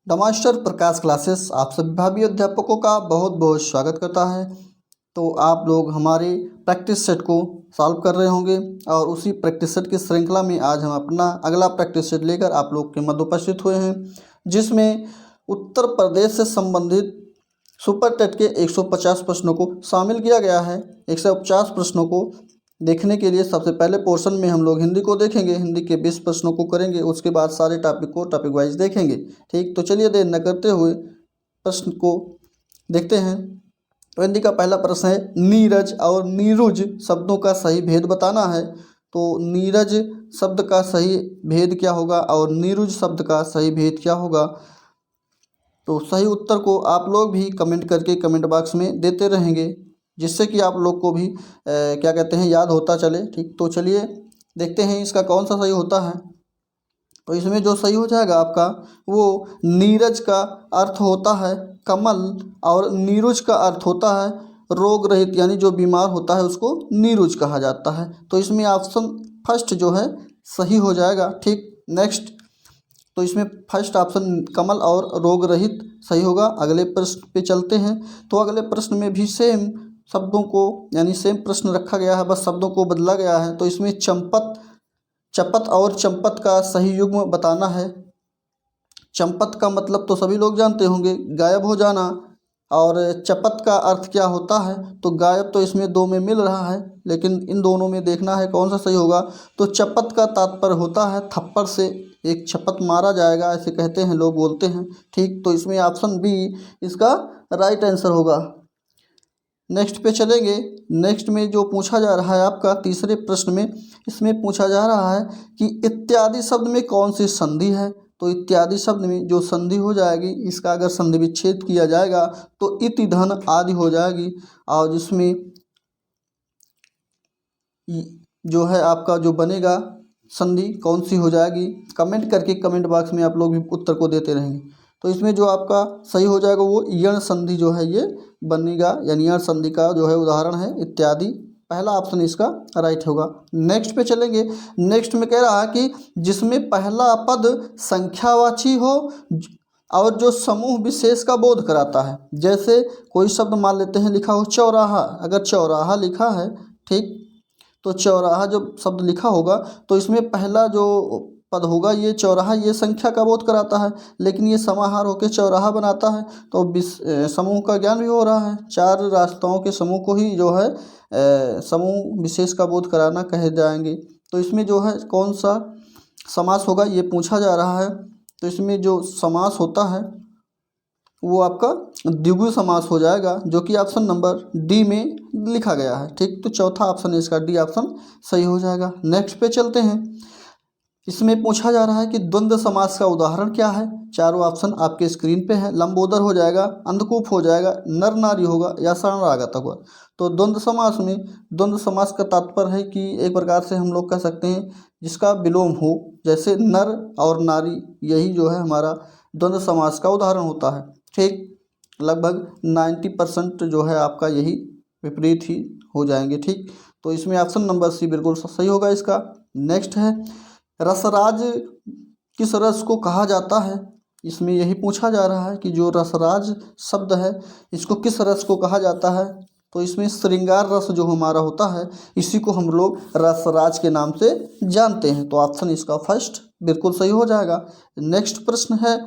The master Prakash classes आप सभी भावी अध्यापकों का बहुत बहुत स्वागत करता है। तो आप लोग हमारे प्रैक्टिस सेट को सॉल्व कर रहे होंगे और उसी प्रैक्टिस सेट की श्रृंखला में आज हम अपना अगला प्रैक्टिस सेट लेकर आप लोग के मध्य उपस्थित हुए हैं, जिसमें उत्तर प्रदेश से संबंधित सुपर टेट के 150 प्रश्नों को शामिल किया गया है। 150 प्रश्नों को देखने के लिए सबसे पहले पोर्शन में हम लोग हिंदी को देखेंगे, हिंदी के 20 प्रश्नों को करेंगे, उसके बाद सारे टॉपिक को टॉपिक वाइज देखेंगे। ठीक, तो चलिए देर न करते हुए प्रश्न को देखते हैं। तो हिंदी का पहला प्रश्न है, नीरज और नीरुज शब्दों का सही भेद बताना है। तो नीरज शब्द का सही भेद क्या होगा और नीरुज शब्द का सही भेद क्या होगा? तो सही उत्तर को आप लोग भी कमेंट करके कमेंट बॉक्स में देते रहेंगे, जिससे कि आप लोग को भी क्या कहते हैं याद होता चले। ठीक, तो चलिए देखते हैं इसका कौन सा सही होता है। तो इसमें जो सही हो जाएगा आपका, वो नीरज का अर्थ होता है कमल और नीरुज का अर्थ होता है रोग रहित, यानी जो बीमार होता है उसको नीरुज कहा जाता है। तो इसमें ऑप्शन फर्स्ट जो है सही हो जाएगा। ठीक, नेक्स्ट, तो इसमें फर्स्ट ऑप्शन कमल और रोग रहित सही होगा। अगले प्रश्न पे चलते हैं। तो अगले प्रश्न में भी सेम शब्दों को यानी सेम प्रश्न रखा गया है, बस शब्दों को बदला गया है। तो इसमें चपत और चंपत का सही युग्म बताना है। चंपत का मतलब तो सभी लोग जानते होंगे, गायब हो जाना। और चपत का अर्थ क्या होता है? तो गायब तो इसमें दो में मिल रहा है, लेकिन इन दोनों में देखना है कौन सा सही होगा। तो चपत का तात्पर्य होता है थप्पड़ से एक चपत मारा जाएगा, ऐसे कहते हैं लोग, बोलते हैं। ठीक, तो इसमें ऑप्शन बी इसका राइट आंसर होगा। नेक्स्ट पे चलेंगे। नेक्स्ट में जो पूछा जा रहा है आपका तीसरे प्रश्न में, इसमें पूछा जा रहा है कि इत्यादि शब्द में कौन सी संधि है। तो इत्यादि शब्द में जो संधि हो जाएगी, इसका अगर संधि विच्छेद किया जाएगा तो इति धन आदि हो जाएगी। और जिसमें जो है आपका जो बनेगा संधि कौन सी हो जाएगी, कमेंट करके कमेंट बॉक्स में आप लोग भी उत्तर को देते रहेंगे। तो इसमें जो आपका सही हो जाएगा वो यण संधि जो है ये बनेगा, यानी यण संधि का जो है उदाहरण है इत्यादि। पहला ऑप्शन इसका राइट होगा। नेक्स्ट पे चलेंगे। नेक्स्ट में कह रहा है कि जिसमें पहला पद संख्यावाची हो और जो समूह विशेष का बोध कराता है। जैसे कोई शब्द मान लेते हैं लिखा हो चौराहा, अगर चौराहा लिखा है, ठीक, तो चौराहा जब शब्द लिखा होगा तो इसमें पहला जो पद होगा ये चौराहा, ये संख्या का बोध कराता है, लेकिन ये समाहार होकर चौराहा बनाता है। तो समूह का ज्ञान भी हो रहा है। चार रास्ताओं के समूह को ही जो है समूह विशेष का बोध कराना कहे जाएंगे। तो इसमें जो है कौन सा समास होगा ये पूछा जा रहा है। तो इसमें जो समास होता है वो आपका द्विगु समास हो जाएगा, जो कि ऑप्शन नंबर डी में लिखा गया है। ठीक, तो चौथा ऑप्शन है इसका, डी ऑप्शन सही हो जाएगा। नेक्स्ट पे चलते हैं। इसमें पूछा जा रहा है कि द्वंद्व समास का उदाहरण क्या है। चारों ऑप्शन आपके स्क्रीन पे है। लंबोदर हो जाएगा, अंधकूप हो जाएगा, नर नारी होगा या शरणागत होगा। तो द्वंद्व समास में, द्वंद्व समास का तात्पर्य है कि एक प्रकार से हम लोग कह सकते हैं जिसका विलोम हो, जैसे नर और नारी, यही जो है हमारा द्वंद्व समास का उदाहरण होता है। ठीक, लगभग 90% जो है आपका यही विपरीत ही हो जाएंगे। ठीक, तो इसमें ऑप्शन नंबर सी बिल्कुल सही होगा इसका। नेक्स्ट है, रसराज किस रस को कहा जाता है। इसमें यही पूछा जा रहा है कि जो रसराज शब्द है इसको किस रस को कहा जाता है। तो इसमें श्रृंगार रस जो हमारा होता है इसी को हम लोग रसराज के नाम से जानते हैं। तो ऑप्शन इसका फर्स्ट बिल्कुल सही हो जाएगा। नेक्स्ट प्रश्न है,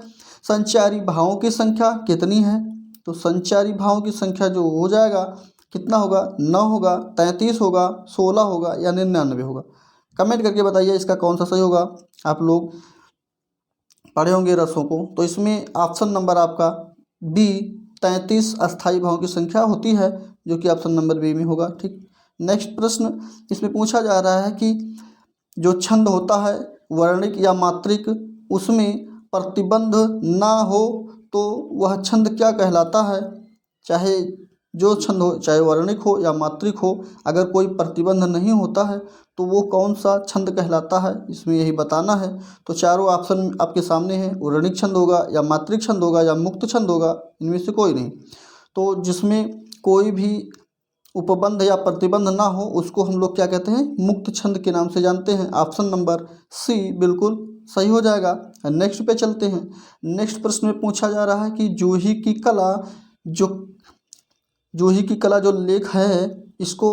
संचारी भावों की संख्या कितनी है। तो संचारी भावों की संख्या जो हो जाएगा कितना होगा, 9 होगा, 33 होगा, 16 होगा या 99 होगा। कमेंट करके बताइए इसका कौन सा सही होगा। आप लोग पढ़े होंगे रसों को। तो इसमें ऑप्शन नंबर आपका बी 33 अस्थायी भावों की संख्या होती है, जो कि ऑप्शन नंबर बी में होगा। ठीक, नेक्स्ट प्रश्न इसमें पूछा जा रहा है कि जो छंद होता है वर्णिक या मात्रिक, उसमें प्रतिबंध ना हो तो वह छंद क्या कहलाता है। चाहे जो छंद हो, चाहे वर्णिक हो या मात्रिक हो, अगर कोई प्रतिबंध नहीं होता है तो वो कौन सा छंद कहलाता है, इसमें यही बताना है। तो चारों ऑप्शन आपके सामने हैं, वर्णिक छंद होगा या मात्रिक छंद होगा या मुक्त छंद होगा, इनमें से कोई नहीं। तो जिसमें कोई भी उपबंध या प्रतिबंध ना हो उसको हम लोग क्या कहते हैं, मुक्त छंद के नाम से जानते हैं। ऑप्शन नंबर सी बिल्कुल सही हो जाएगा। नेक्स्ट पे चलते हैं। नेक्स्ट प्रश्न में पूछा जा रहा है कि जूही की कला जो लेख है इसको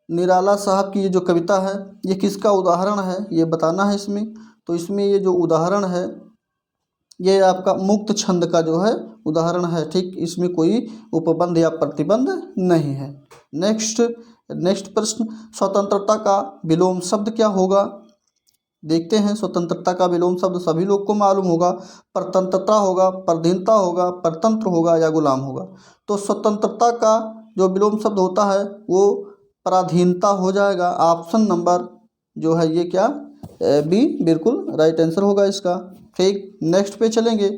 निराला साहब की ये जो कविता है ये किसका उदाहरण है ये बताना है इसमें। तो इसमें ये जो उदाहरण है ये आपका मुक्त छंद का जो है उदाहरण है, ठीक। इसमें कोई उपबंध या प्रतिबंध नहीं है। नेक्स्ट प्रश्न, स्वतंत्रता का विलोम शब्द क्या होगा? देखते हैं। स्वतंत्रता का विलोम शब्द सभी लोग को मालूम होगा, परतंत्रता होगा, परधीनता होगा, परतंत्र होगा या गुलाम होगा। तो स्वतंत्रता का जो विलोम शब्द होता है वो पराधीनता हो जाएगा। ऑप्शन नंबर जो है ये क्या, बी बिल्कुल राइट आंसर होगा इसका, ठीक। नेक्स्ट पे चलेंगे।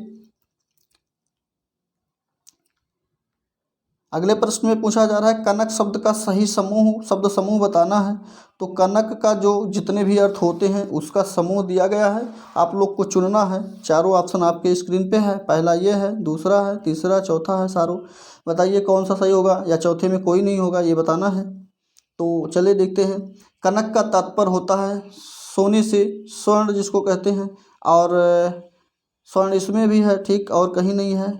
अगले प्रश्न में पूछा जा रहा है कनक शब्द का सही शब्द समूह बताना है। तो कनक का जो जितने भी अर्थ होते हैं उसका समूह दिया गया है, आप लोग को चुनना है। चारों ऑप्शन आपके स्क्रीन पे है, पहला ये है, दूसरा है, तीसरा, चौथा है। सारों बताइए कौन सा सही होगा या चौथे में कोई नहीं होगा, ये बताना है। तो चलिए देखते हैं। कनक का तात्पर्य होता है सोने से, स्वर्ण जिसको कहते हैं, और स्वर्ण इसमें भी है, ठीक, और कहीं नहीं है।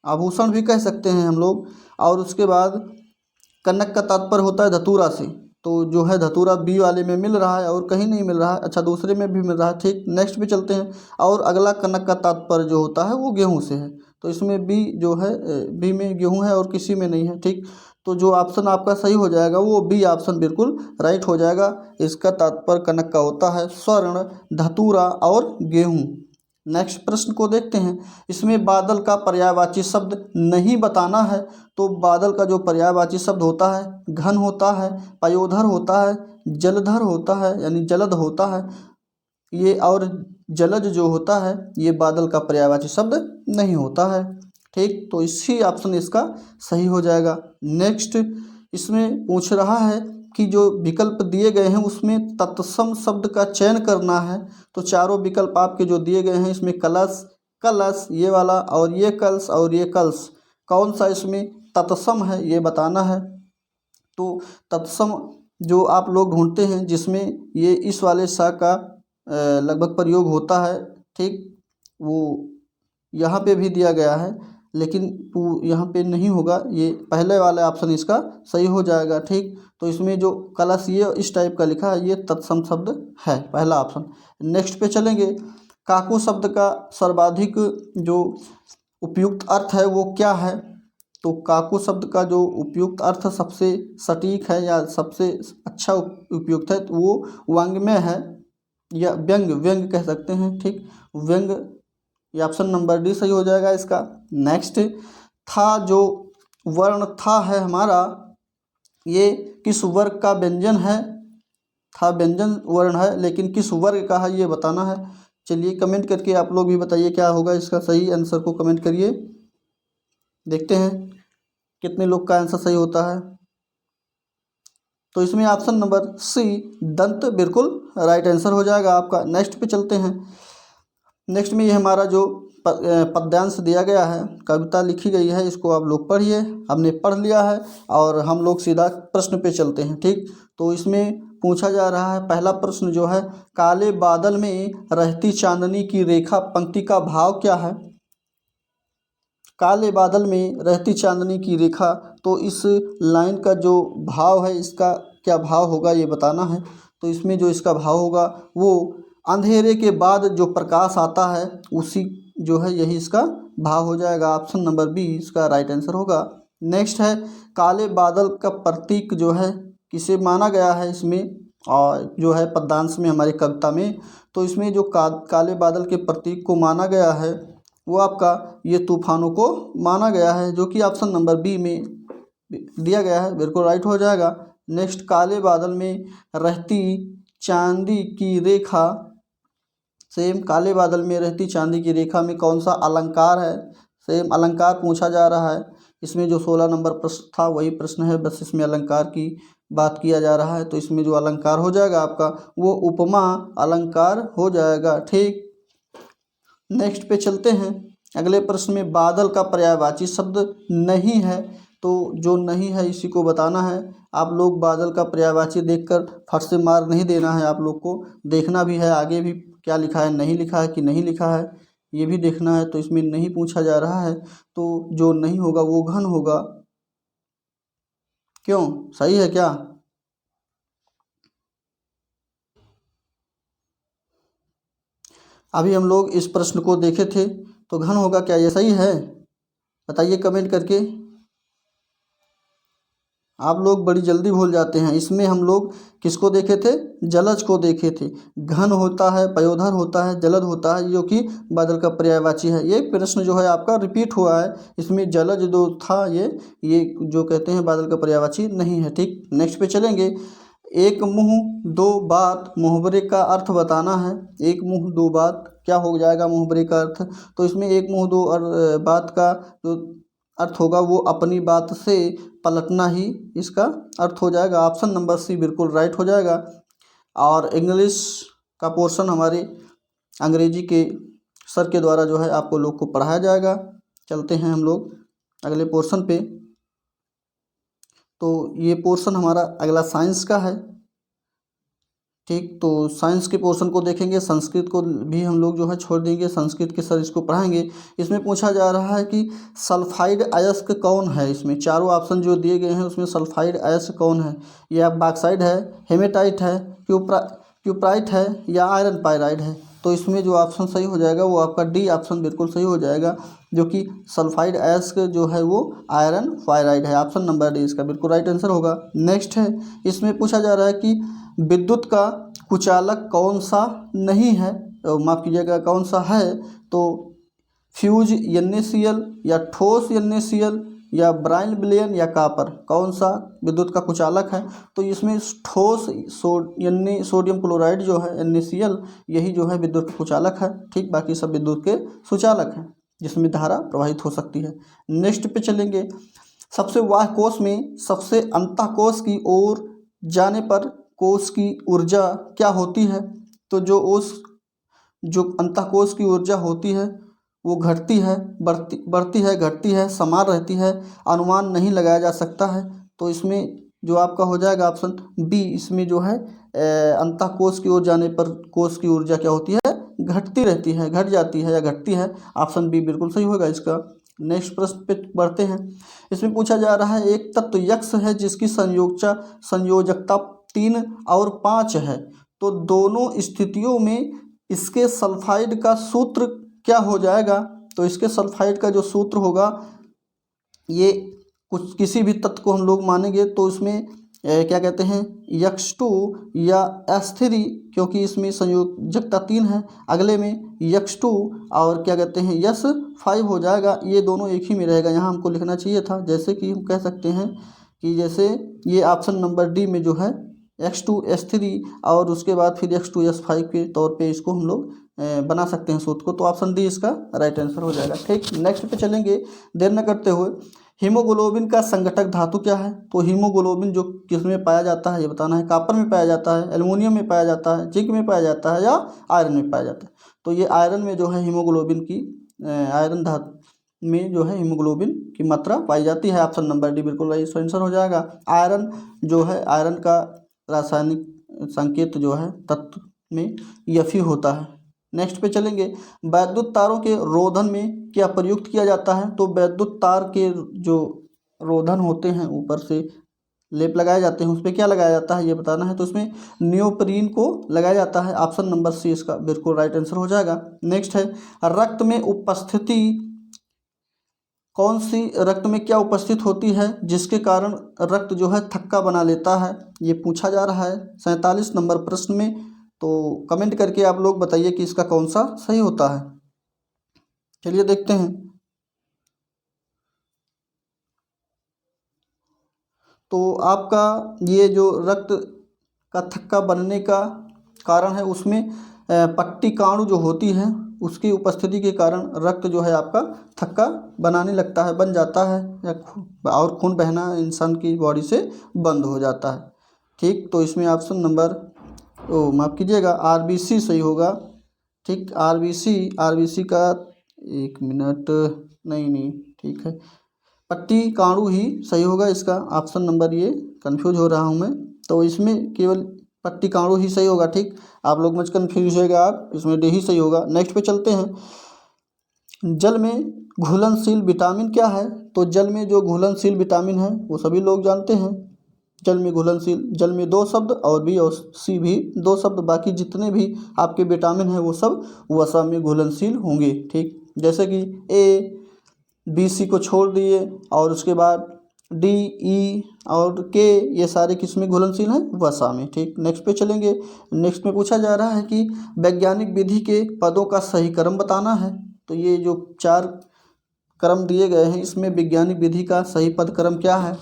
आभूषण भी कह सकते हैं हम लोग। और उसके बाद कनक का तात्पर्य होता है धतूरा से, तो जो है धतूरा बी वाले में मिल रहा है और कहीं नहीं मिल रहा है। अच्छा, दूसरे में भी मिल रहा है, ठीक। नेक्स्ट पे चलते हैं। और अगला कनक का तात्पर्य जो होता है वो गेहूं से है, तो इसमें बी जो है, बी में गेहूं है और किसी में नहीं है, ठीक। तो जो ऑप्शन आपका सही हो जाएगा वो बी ऑप्शन बिल्कुल राइट हो जाएगा। इसका तात्पर्य कनक का होता है स्वर्ण, धतूरा और गेहूँ। नेक्स्ट प्रश्न को देखते हैं। इसमें बादल का पर्यायवाची शब्द नहीं बताना है। तो बादल का जो पर्यायवाची शब्द होता है घन होता है, पयोधर होता है, जलधर होता है यानी जलद होता है ये, और जलज जो होता है ये बादल का पर्यायवाची शब्द नहीं होता है, ठीक। तो इसी ऑप्शन इसका सही हो जाएगा। नेक्स्ट इसमें पूछ रहा है कि जो विकल्प दिए गए हैं उसमें तत्सम शब्द का चयन करना है। तो चारों विकल्प आपके जो दिए गए हैं इसमें कलश ये वाला, और ये कलश और ये कलश, कौन सा इसमें तत्सम है ये बताना है। तो तत्सम जो आप लोग ढूंढते हैं जिसमें ये इस वाले सा का लगभग प्रयोग होता है, ठीक, वो यहाँ पे भी दिया गया है लेकिन यहाँ पे नहीं होगा, ये पहले वाला ऑप्शन इसका सही हो जाएगा, ठीक। तो इसमें जो कलश ये इस टाइप का लिखा है ये तत्सम शब्द है, पहला ऑप्शन। नेक्स्ट पे चलेंगे। काकू शब्द का सर्वाधिक जो उपयुक्त अर्थ है वो क्या है? तो काकू शब्द का जो उपयुक्त अर्थ सबसे सटीक है या सबसे अच्छा उपयुक्त है तो वो वांग्मय है या व्यंग कह सकते हैं, ठीक। व्यंग, ये ऑप्शन नंबर डी सही हो जाएगा इसका। नेक्स्ट, था जो वर्ण था है हमारा, ये किस वर्ग का व्यंजन है? था व्यंजन वर्ण है लेकिन किस वर्ग का है ये बताना है। चलिए कमेंट करके आप लोग भी बताइए क्या होगा इसका सही आंसर को कमेंट करिए, देखते हैं कितने लोग का आंसर सही होता है। तो इसमें ऑप्शन नंबर सी दंत बिल्कुल राइट आंसर हो जाएगा आपका। नेक्स्ट पे चलते हैं। नेक्स्ट में ये हमारा जो पद्यांश दिया गया है, कविता लिखी गई है, इसको आप लोग पढ़िए। हमने पढ़ लिया है और हम लोग सीधा प्रश्न पे चलते हैं, ठीक। तो इसमें पूछा जा रहा है पहला प्रश्न जो है, काले बादल में रहती चांदनी की रेखा पंक्ति का भाव क्या है? काले बादल में रहती चांदनी की रेखा, तो इस लाइन का जो भाव है इसका क्या भाव होगा ये बताना है। तो इसमें जो इसका भाव होगा वो अंधेरे के बाद जो प्रकाश आता है उसी जो है यही इसका भाव हो जाएगा। ऑप्शन नंबर बी इसका राइट आंसर होगा। नेक्स्ट है, काले बादल का प्रतीक जो है किसे माना गया है इसमें, और जो है पद्यांश में हमारी कविता में, तो इसमें जो काले बादल के प्रतीक को माना गया है वो आपका ये तूफानों को माना गया है, जो कि ऑप्शन नंबर बी में दिया गया है, बिल्कुल राइट हो जाएगा। नेक्स्ट, काले बादल में रहती चांदी की रेखा, सेम काले बादल में रहती चांदी की रेखा में कौन सा अलंकार है? सेम अलंकार पूछा जा रहा है। इसमें जो 16 नंबर प्रश्न था वही प्रश्न है, बस इसमें अलंकार की बात किया जा रहा है। तो इसमें जो अलंकार हो जाएगा आपका वो उपमा अलंकार हो जाएगा, ठीक। नेक्स्ट पे चलते हैं। अगले प्रश्न में बादल का पर्यायवाची शब्द नहीं है, तो जो नहीं है इसी को बताना है। आप लोग बादल का पर्यायवाची देखकर फट से मार नहीं देना है, आप लोग को देखना भी है आगे भी क्या लिखा है, नहीं लिखा है कि नहीं लिखा है ये भी देखना है। तो इसमें नहीं पूछा जा रहा है, तो जो नहीं होगा वो घन होगा। क्यों, सही है क्या? अभी हम लोग इस प्रश्न को देखे थे, तो घन होगा क्या, ये सही है? बताइए कमेंट करके। आप लोग बड़ी जल्दी भूल जाते हैं। इसमें हम लोग किसको देखे थे, जलज को देखे थे। घन होता है, पयोधर होता है, जलद होता है, जो कि बादल का पर्यायवाची है। ये प्रश्न जो है आपका रिपीट हुआ है, इसमें जलज जो था ये जो कहते हैं बादल का पर्यायवाची नहीं है। ठीक, नेक्स्ट पे चलेंगे। एक मुंह दो बात मुहबरे का अर्थ बताना है। एक मुंह दो बात क्या हो जाएगा मुहबरे का अर्थ? तो इसमें एक मुंह दो बात का जो अर्थ होगा वो अपनी बात से पलटना ही इसका अर्थ हो जाएगा। ऑप्शन नंबर सी बिल्कुल राइट हो जाएगा। और इंग्लिश का पोर्शन हमारे अंग्रेजी के सर के द्वारा जो है आपको लोग को पढ़ाया जाएगा। चलते हैं हम लोग अगले पोर्शन पे। तो ये पोर्शन हमारा अगला साइंस का है। ठीक, तो साइंस के पोर्शन को देखेंगे। संस्कृत को भी हम लोग जो है छोड़ देंगे, संस्कृत के सर इसको पढ़ाएंगे। इसमें पूछा जा रहा है कि सल्फाइड अयस्क कौन है। इसमें चारों ऑप्शन जो दिए गए हैं उसमें सल्फाइड अयस्क कौन है? या बॉक्साइड है, हेमेटाइट है, क्यूप्राइट है या आयरन पाइराइड है? तो इसमें जो ऑप्शन सही हो जाएगा वो आपका डी ऑप्शन बिल्कुल सही हो जाएगा, जो कि सल्फाइड अयस्क जो है वो आयरन पाइराइड है। ऑप्शन नंबर डी इसका बिल्कुल राइट आंसर होगा। नेक्स्ट है, इसमें पूछा जा रहा है कि विद्युत का कुचालक कौन सा नहीं है, माफ़ कीजिएगा कौन सा है? तो फ्यूज NaCl या ठोस NaCl या ब्राइन विलयन या कापर, कौन सा विद्युत का कुचालक है? तो इसमें ठोस सोडियम क्लोराइड जो है NaCl यही जो है विद्युत का कुचालक है। ठीक, बाकी सब विद्युत के सुचालक हैं जिसमें धारा प्रवाहित हो सकती है। नेक्स्ट पे चलेंगे। सबसे बाह्य कोश में सबसे अंतःकोश की ओर जाने पर कोश की ऊर्जा क्या होती है? तो जो अंतःकोश की ऊर्जा होती है वो घटती है, बढ़ती है, घटती है, समान रहती है, अनुमान नहीं लगाया जा सकता है। तो इसमें जो आपका हो जाएगा ऑप्शन बी, इसमें जो है अंतःकोश की ओर जाने पर कोश की ऊर्जा क्या होती है, घटती रहती है, घट जाती है या घटती है। ऑप्शन बी बिल्कुल सही होगा इसका। नेक्स्ट प्रश्न पे बढ़ते हैं। इसमें पूछा जा रहा है एक तत्व यक्स है जिसकी संयोजकता 3 और 5 है, तो दोनों स्थितियों में इसके सल्फाइड का सूत्र क्या हो जाएगा? तो इसके सल्फाइड का जो सूत्र होगा, ये कुछ किसी भी तत्व को हम लोग मानेंगे तो इसमें क्या कहते हैं X2 या S3, क्योंकि इसमें संयोजकता 3 है। अगले में X2 और क्या कहते हैं S5 हो जाएगा। ये दोनों एक ही में रहेगा, यहाँ हमको लिखना चाहिए था। जैसे कि हम कह सकते हैं कि जैसे ये ऑप्शन नंबर डी में जो है X2 S3 और उसके बाद फिर X2 S5 के तौर पे इसको हम लोग बना सकते हैं सूत्र को। तो ऑप्शन डी इसका राइट आंसर हो जाएगा। ठीक, नेक्स्ट पे चलेंगे देर न करते हुए। हीमोग्लोबिन का संघटक धातु क्या है? तो हीमोग्लोबिन जो किस में पाया जाता है ये बताना है। कॉपर में पाया जाता है, एल्युमिनियम में पाया जाता है, जिंक में पाया जाता है या आयरन में पाया जाता है? तो ये आयरन में जो है हीमोग्लोबिन की आयरन धातु में जो है हीमोग्लोबिन की मात्रा पाई जाती है। ऑप्शन नंबर डी बिल्कुल राइट आंसर हो जाएगा। आयरन जो है, आयरन का रासायनिक संकेत जो है तत्व में Fe होता है। नेक्स्ट पे चलेंगे। वैद्युत तारों के रोधन में क्या प्रयुक्त किया जाता है? तो वैद्युत तार के जो रोधन होते हैं ऊपर से लेप लगाए जाते हैं, उस पर क्या लगाया जाता है ये बताना है। तो इसमें नियोप्रीन को लगाया जाता है। ऑप्शन नंबर सी इसका बिल्कुल राइट आंसर हो जाएगा। नेक्स्ट है, रक्त में उपस्थिति कौन सी, रक्त में क्या उपस्थित होती है जिसके कारण रक्त जो है थक्का बना लेता है? ये पूछा जा रहा है 47 नंबर प्रश्न में। तो कमेंट करके आप लोग बताइए कि इसका कौन सा सही होता है। चलिए देखते हैं। तो आपका ये जो रक्त का थक्का बनने का कारण है उसमें पट्टिकाणु जो होती है उसकी उपस्थिति के कारण रक्त जो है आपका थक्का बनाने लगता है, बन जाता है, या और खून बहना इंसान की बॉडी से बंद हो जाता है। ठीक, तो इसमें ऑप्शन नंबर माफ़ कीजिएगा RBC सही होगा। ठीक, RBC का 1 मिनट, नहीं ठीक है, पट्टी काणु ही सही होगा इसका। ऑप्शन नंबर ये कंफ्यूज हो रहा हूँ मैं, तो इसमें केवल पट्टी काणु ही सही होगा। ठीक, आप लोग मत कंफ्यूज होएगा आप, इसमें डी ही सही होगा। नेक्स्ट पे चलते हैं। जल में घुलनशील विटामिन क्या है? तो जल में जो घुलनशील विटामिन है वो सभी लोग जानते हैं। जल में घुलनशील, जल में दो शब्द और बी और सी भी दो शब्द, बाकी जितने भी आपके विटामिन हैं वो सब वसा में घुलनशील होंगे। ठीक, जैसे कि ए बी सी को छोड़ दिए और उसके बाद डी ई और के, ये सारे किस में घुलनशील हैं? वसा में। ठीक, नेक्स्ट पे चलेंगे। नेक्स्ट में पूछा जा रहा है कि वैज्ञानिक विधि के पदों का सही क्रम बताना है। तो ये जो 4 क्रम दिए गए हैं इसमें वैज्ञानिक विधि का सही पद क्रम क्या है?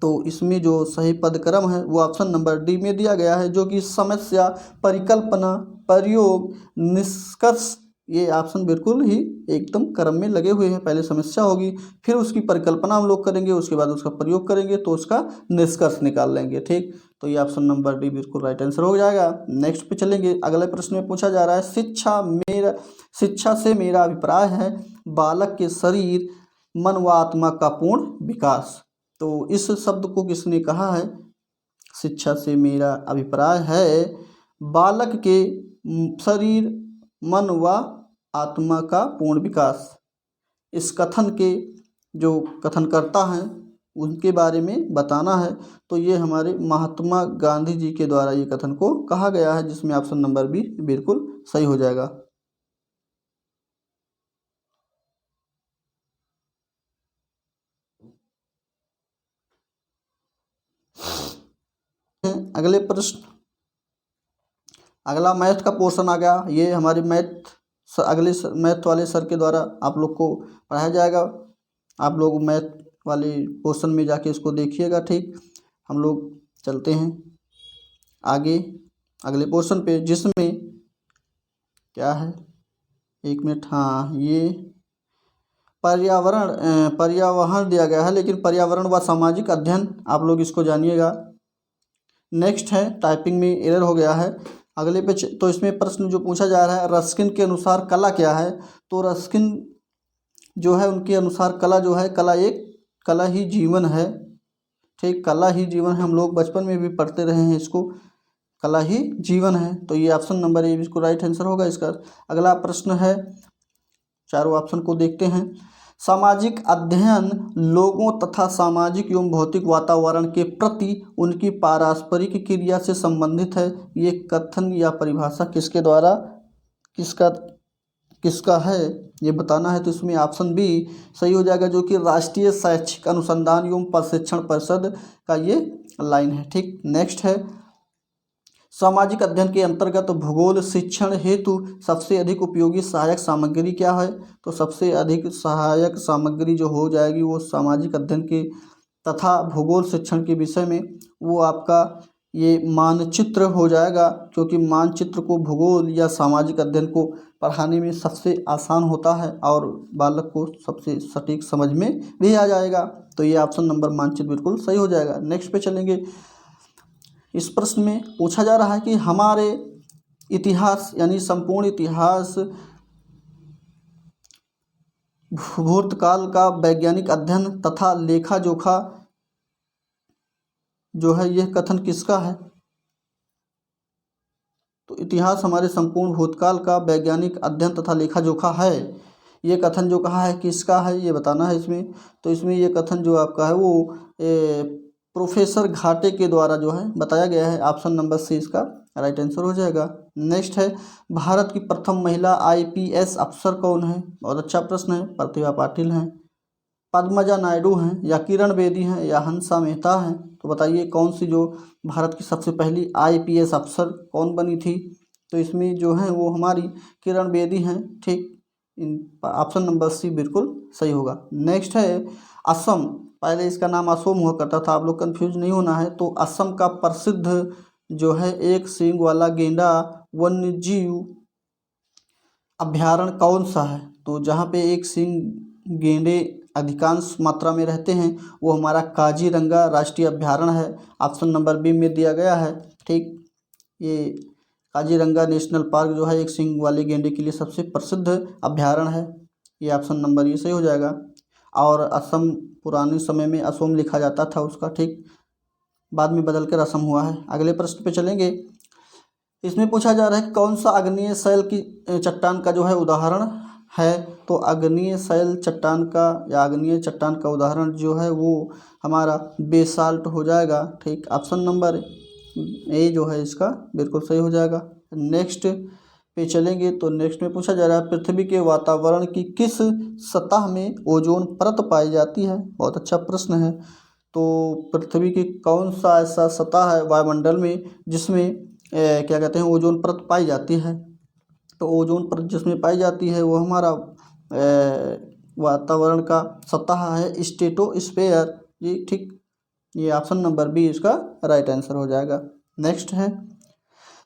तो इसमें जो सही पद क्रम है वो ऑप्शन नंबर डी में दिया गया है, जो कि समस्या, परिकल्पना, प्रयोग, निष्कर्ष, ये ऑप्शन बिल्कुल ही एकदम क्रम में लगे हुए हैं। पहले समस्या होगी, फिर उसकी परिकल्पना हम लोग करेंगे, उसके बाद उसका प्रयोग करेंगे, तो उसका निष्कर्ष निकाल लेंगे। ठीक, तो ये ऑप्शन नंबर डी बिल्कुल राइट आंसर हो जाएगा। नेक्स्ट पे चलेंगे। अगले प्रश्न में पूछा जा रहा है शिक्षा से मेरा अभिप्राय है बालक के शरीर, मन व आत्मा का पूर्ण विकास। तो इस शब्द को किसने कहा है? शिक्षा से मेरा अभिप्राय है बालक के शरीर, मन व आत्मा का पूर्ण विकास। इस कथन के जो कथनकर्ता हैं उनके बारे में बताना है। तो ये हमारे महात्मा गांधी जी के द्वारा ये कथन को कहा गया है, जिसमें ऑप्शन नंबर बी बिल्कुल सही हो जाएगा। अगले प्रश्न, अगला मैथ का पोर्शन आ गया। ये हमारे मैथ वाले सर के द्वारा आप लोग को पढ़ाया जाएगा। आप लोग मैथ वाले पोर्शन में जाके इसको देखिएगा। ठीक, हम लोग चलते हैं आगे अगले पोर्शन पे, जिसमें क्या है, 1 मिनट, हाँ, ये पर्यावरण दिया गया है, लेकिन पर्यावरण व सामाजिक अध्ययन आप लोग इसको जानिएगा। नेक्स्ट है, टाइपिंग में एरर हो गया है। अगले पे तो इसमें प्रश्न जो पूछा जा रहा है, रस्किन के अनुसार कला क्या है? तो रस्किन जो है उनके अनुसार कला जो है, कला ही जीवन है। ठीक, कला ही जीवन है, हम लोग बचपन में भी पढ़ते रहे हैं इसको, कला ही जीवन है। तो ये ऑप्शन नंबर ए इसको राइट आंसर होगा इसका। अगला प्रश्न है, चारों ऑप्शन को देखते हैं। सामाजिक अध्ययन लोगों तथा सामाजिक एवं भौतिक वातावरण के प्रति उनकी पारस्परिक क्रिया से संबंधित है। ये कथन या परिभाषा किसके द्वारा किसका है ये बताना है। तो इसमें ऑप्शन बी सही हो जाएगा, जो कि राष्ट्रीय शैक्षिक अनुसंधान एवं प्रशिक्षण परिषद का ये लाइन है। ठीक, नेक्स्ट है, सामाजिक अध्ययन के अंतर्गत भूगोल शिक्षण हेतु सबसे अधिक उपयोगी सहायक सामग्री क्या है? तो सबसे अधिक सहायक सामग्री जो हो जाएगी वो सामाजिक अध्ययन के तथा भूगोल शिक्षण के विषय में वो आपका ये मानचित्र हो जाएगा, क्योंकि मानचित्र को भूगोल या सामाजिक अध्ययन को पढ़ाने में सबसे आसान होता है और बालक को सबसे सटीक समझ में भी आ जाएगा। तो ये ऑप्शन नंबर मानचित्र बिल्कुल सही हो जाएगा। नेक्स्ट पे चलेंगे। इस प्रश्न में पूछा जा रहा है कि हमारे इतिहास यानी संपूर्ण इतिहास भूतकाल का वैज्ञानिक अध्ययन तथा लेखा जोखा जो है यह कथन किसका है? तो इतिहास हमारे संपूर्ण भूतकाल का वैज्ञानिक अध्ययन तथा लेखा जोखा है, ये कथन जो कहा है किसका है ये बताना है इसमें। तो इसमें ये कथन जो आपका है वो प्रोफेसर घाटे के द्वारा जो है बताया गया है। ऑप्शन नंबर सी इसका राइट आंसर हो जाएगा। नेक्स्ट है, भारत की प्रथम महिला IPS अफसर कौन है? बहुत अच्छा प्रश्न है। प्रतिभा पाटिल हैं, पद्मजा नायडू हैं, या किरण बेदी हैं, या हंसा मेहता हैं? तो बताइए कौन सी जो भारत की सबसे पहली IPS अफसर कौन बनी थी? तो इसमें जो है वो हमारी किरण बेदी हैं। ठीक, ऑप्शन नंबर सी बिल्कुल सही होगा। नेक्स्ट है, असम, पहले इसका नाम असम हुआ करता था, आप लोग कंफ्यूज नहीं होना है। तो असम का प्रसिद्ध जो है एक सींग वाला गेंडा वन्य जीव अभ्यारण्य कौन सा है? तो जहाँ पे एक सींग गेंडे अधिकांश मात्रा में रहते हैं वो हमारा काजीरंगा राष्ट्रीय अभ्यारण्य है। ऑप्शन नंबर बी में दिया गया है। ठीक, ये काजीरंगा नेशनल पार्क जो है एक सींग वाले गेंडे के लिए सबसे प्रसिद्ध अभ्यारण्य है। ये ऑप्शन नंबर ये सही हो जाएगा। और असम पुराने समय में असोम लिखा जाता था उसका, ठीक, बाद में बदल कर असम हुआ है। अगले प्रश्न पे चलेंगे। इसमें पूछा जा रहा है कि कौन सा आग्नेय शैल की चट्टान का जो है उदाहरण है। तो आग्नेय शैल चट्टान का या आग्नेय चट्टान का उदाहरण जो है वो हमारा बेसाल्ट हो जाएगा, ठीक। ऑप्शन नंबर ए जो है इसका बिल्कुल सही हो जाएगा। नेक्स्ट पे चलेंगे तो नेक्स्ट में पूछा जा रहा है पृथ्वी के वातावरण की किस सतह में ओजोन परत पाई जाती है। बहुत अच्छा प्रश्न है। तो पृथ्वी की कौन सा ऐसा सतह है वायुमंडल में जिसमें क्या कहते हैं ओजोन परत पाई जाती है। तो ओजोन परत जिसमें पाई जाती है वो हमारा वातावरण का सतह है स्ट्रेटोस्फेयर, ये ठीक। ये ऑप्शन नंबर बी इसका राइट आंसर हो जाएगा। नेक्स्ट है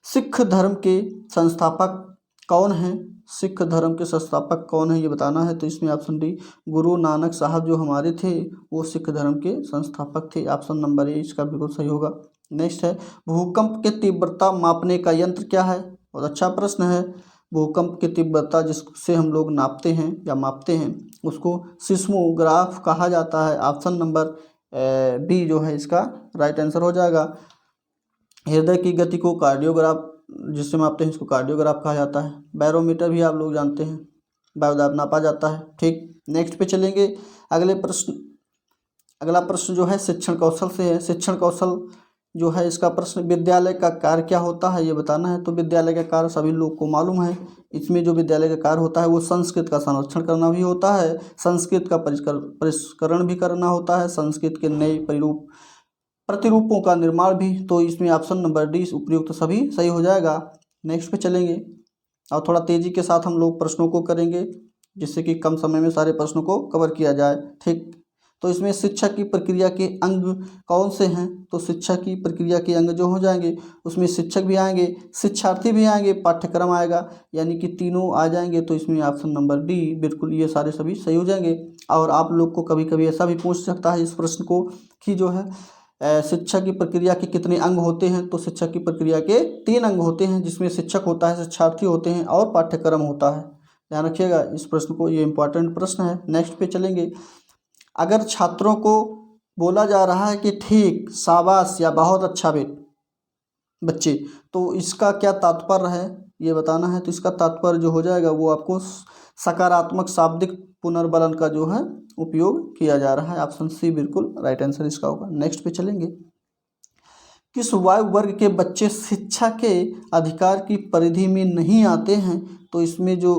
सिख धर्म के संस्थापक कौन हैं। सिख धर्म के संस्थापक कौन है ये बताना है। तो इसमें ऑप्शन डी गुरु नानक साहब जो हमारे थे वो सिख धर्म के संस्थापक थे। ऑप्शन नंबर ए इसका बिल्कुल सही होगा। नेक्स्ट है भूकंप की तीव्रता मापने का यंत्र क्या है। बहुत अच्छा प्रश्न है। भूकंप की तीव्रता जिससे हम लोग नापते हैं या मापते हैं उसको सिस्मोग्राफ कहा जाता है। ऑप्शन नंबर बी जो है इसका राइट आंसर हो जाएगा। हृदय की गति को कार्डियोग्राफ जिससे मापते हैं इसको कार्डियोग्राफ कहा जाता है। बैरोमीटर भी आप लोग जानते हैं, वायुदाब नापा जाता है, ठीक। नेक्स्ट पे चलेंगे। अगला प्रश्न जो है शिक्षण कौशल से है। शिक्षण कौशल जो है इसका प्रश्न विद्यालय का कार्य क्या होता है ये बताना है। तो विद्यालय का कार्य सभी लोग को मालूम है। इसमें जो विद्यालय का कार्य होता है वो संस्कृत का संरक्षण करना भी होता है, संस्कृत का परिष्करण भी करना होता है, संस्कृत के नए प्रतिरूपों का निर्माण भी। तो इसमें ऑप्शन नंबर डी उपयुक्त सभी सही हो जाएगा। नेक्स्ट पे चलेंगे और थोड़ा तेज़ी के साथ हम लोग प्रश्नों को करेंगे जिससे कि कम समय में सारे प्रश्नों को कवर किया जाए, ठीक। तो इसमें शिक्षा की प्रक्रिया के अंग कौन से हैं। तो शिक्षा की प्रक्रिया के अंग जो हो जाएंगे उसमें शिक्षक भी आएंगे, शिक्षार्थी भी आएंगे, पाठ्यक्रम आएगा, यानी कि तीनों आ जाएंगे। तो इसमें ऑप्शन नंबर डी बिल्कुल ये सारे सभी सही हो जाएंगे। और आप लोग को कभी कभी ऐसा भी पूछ सकता है इस प्रश्न को कि जो है शिक्षा की प्रक्रिया के कितने अंग होते हैं। तो शिक्षा की प्रक्रिया के 3 अंग होते हैं जिसमें शिक्षक होता है, शिक्षार्थी होते हैं और पाठ्यक्रम होता है। ध्यान रखिएगा इस प्रश्न को, ये इंपॉर्टेंट प्रश्न है। नेक्स्ट पे चलेंगे। अगर छात्रों को बोला जा रहा है कि ठीक, शाबाश या बहुत अच्छा बच्चे, तो इसका क्या तात्पर्य है ये बताना है। तो इसका तात्पर्य जो हो जाएगा वो आपको सकारात्मक शाब्दिक पुनर्बलन का जो है उपयोग किया जा रहा है। ऑप्शन सी बिल्कुल राइट आंसर इसका होगा। नेक्स्ट पे चलेंगे। किस वायु वर्ग के बच्चे शिक्षा के अधिकार की परिधि में नहीं आते हैं। तो इसमें जो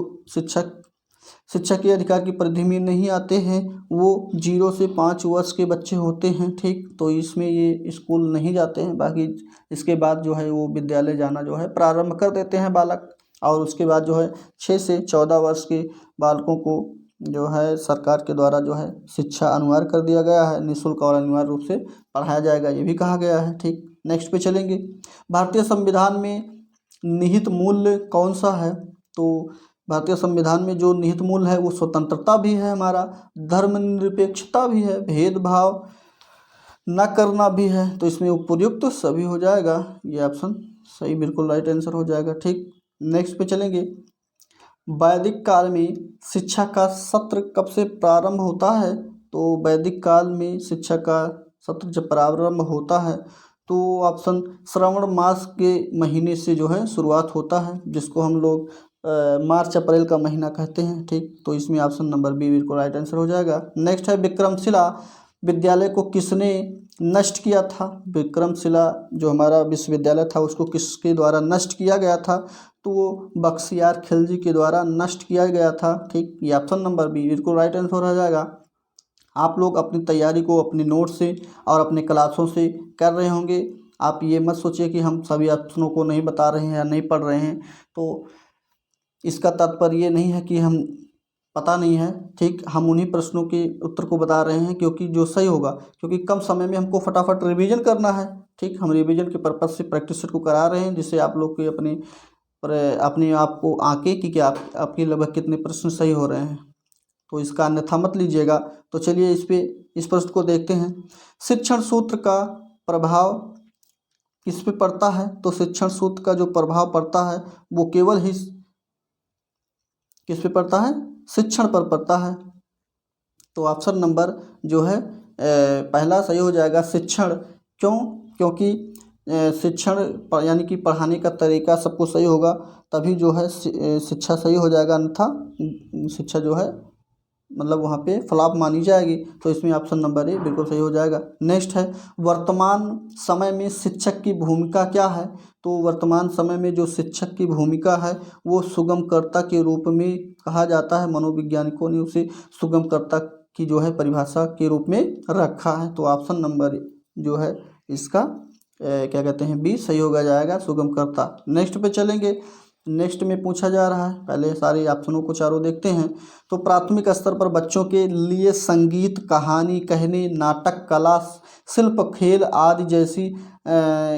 शिक्षा के अधिकार की परिधि में नहीं आते हैं वो 0 से 5 वर्ष के बच्चे होते हैं, ठीक। तो इसमें ये स्कूल नहीं जाते हैं, बाकी इसके बाद जो है वो विद्यालय जाना जो है प्रारंभ कर देते हैं बालक। और उसके बाद जो है 6 से 14 वर्ष के बालकों को जो है सरकार के द्वारा जो है शिक्षा अनिवार्य कर दिया गया है, निःशुल्क और अनिवार्य रूप से पढ़ाया जाएगा ये भी कहा गया है, ठीक। नेक्स्ट पे चलेंगे। भारतीय संविधान में निहित मूल्य कौन सा है। तो भारतीय संविधान में जो निहित मूल्य है वो स्वतंत्रता भी है, हमारा धर्मनिरपेक्षता भी है, भेदभाव न करना भी है। तो इसमें उपयुक्त सभी हो जाएगा। ये ऑप्शन सही बिल्कुल राइट आंसर हो जाएगा, ठीक। नेक्स्ट पे चलेंगे। वैदिक काल में शिक्षा का सत्र कब से प्रारंभ होता है। तो वैदिक काल में शिक्षा का सत्र जब प्रारंभ होता है तो ऑप्शन श्रावण मास के महीने से जो है शुरुआत होता है, जिसको हम लोग मार्च अप्रैल का महीना कहते हैं, ठीक। तो इसमें ऑप्शन नंबर बी बिल्कुल राइट आंसर हो जाएगा। नेक्स्ट है विक्रमशिला विद्यालय को किसने नष्ट किया था। विक्रमशिला जो हमारा विश्वविद्यालय था उसको किसके द्वारा नष्ट किया गया था। तो वो बख्तियार खिलजी के द्वारा नष्ट किया गया था, ठीक। ये ऑप्शन नंबर बी बिल्कुल राइट आंसर हो जाएगा। आप लोग अपनी तैयारी को अपने नोट से और अपने क्लासों से कर रहे होंगे। आप ये मत सोचिए कि हम सभी ऑप्शनों को नहीं बता रहे हैं या नहीं पढ़ रहे हैं। तो इसका तात्पर्य ये नहीं है कि हम पता नहीं है, ठीक। हम उन्हीं प्रश्नों के उत्तर को बता रहे हैं क्योंकि जो सही होगा, क्योंकि कम समय में हमको फटाफट रिवीजन करना है, ठीक। हम रिवीजन के पर्पज़ से प्रैक्टिस सेट को करा रहे हैं जिससे आप लोग के अपने आप को आंके कि क्या आपके लगभग कितने प्रश्न सही हो रहे हैं। तो इसका अन्यथा मत लीजिएगा। तो चलिए इस प्रश्न को देखते हैं। शिक्षण सूत्र का प्रभाव किस पे पड़ता है। तो शिक्षण सूत्र का जो प्रभाव पड़ता है वो केवल ही किस पे पड़ता है, शिक्षण पर पड़ता है। तो ऑप्शन नंबर जो है पहला सही हो जाएगा शिक्षण। क्यों? क्योंकि शिक्षण यानी कि पढ़ाने का तरीका सबको सही होगा तभी जो है शिक्षा सही हो जाएगा, अन्यथा शिक्षा जो है मतलब वहाँ पे फ्लॉप मानी जाएगी। तो इसमें ऑप्शन नंबर ए बिल्कुल सही हो जाएगा। नेक्स्ट है वर्तमान समय में शिक्षक की भूमिका क्या है? तो वर्तमान समय में जो शिक्षक की भूमिका है वो सुगमकर्ता के रूप में कहा जाता है। मनोवैज्ञानिकों ने उसे सुगमकर्ता की जो है परिभाषा के रूप में रखा है। तो ऑप्शन नंबर जो है इसका क्या कहते हैं बी सही होगा जाएगा, सुगमकर्ता। नेक्स्ट पे चलेंगे। नेक्स्ट में पूछा जा रहा है, पहले सारे ऑप्शनों को चारों देखते हैं। तो प्राथमिक स्तर पर बच्चों के लिए संगीत, कहानी कहने, नाटक, कला, शिल्प, खेल आदि जैसी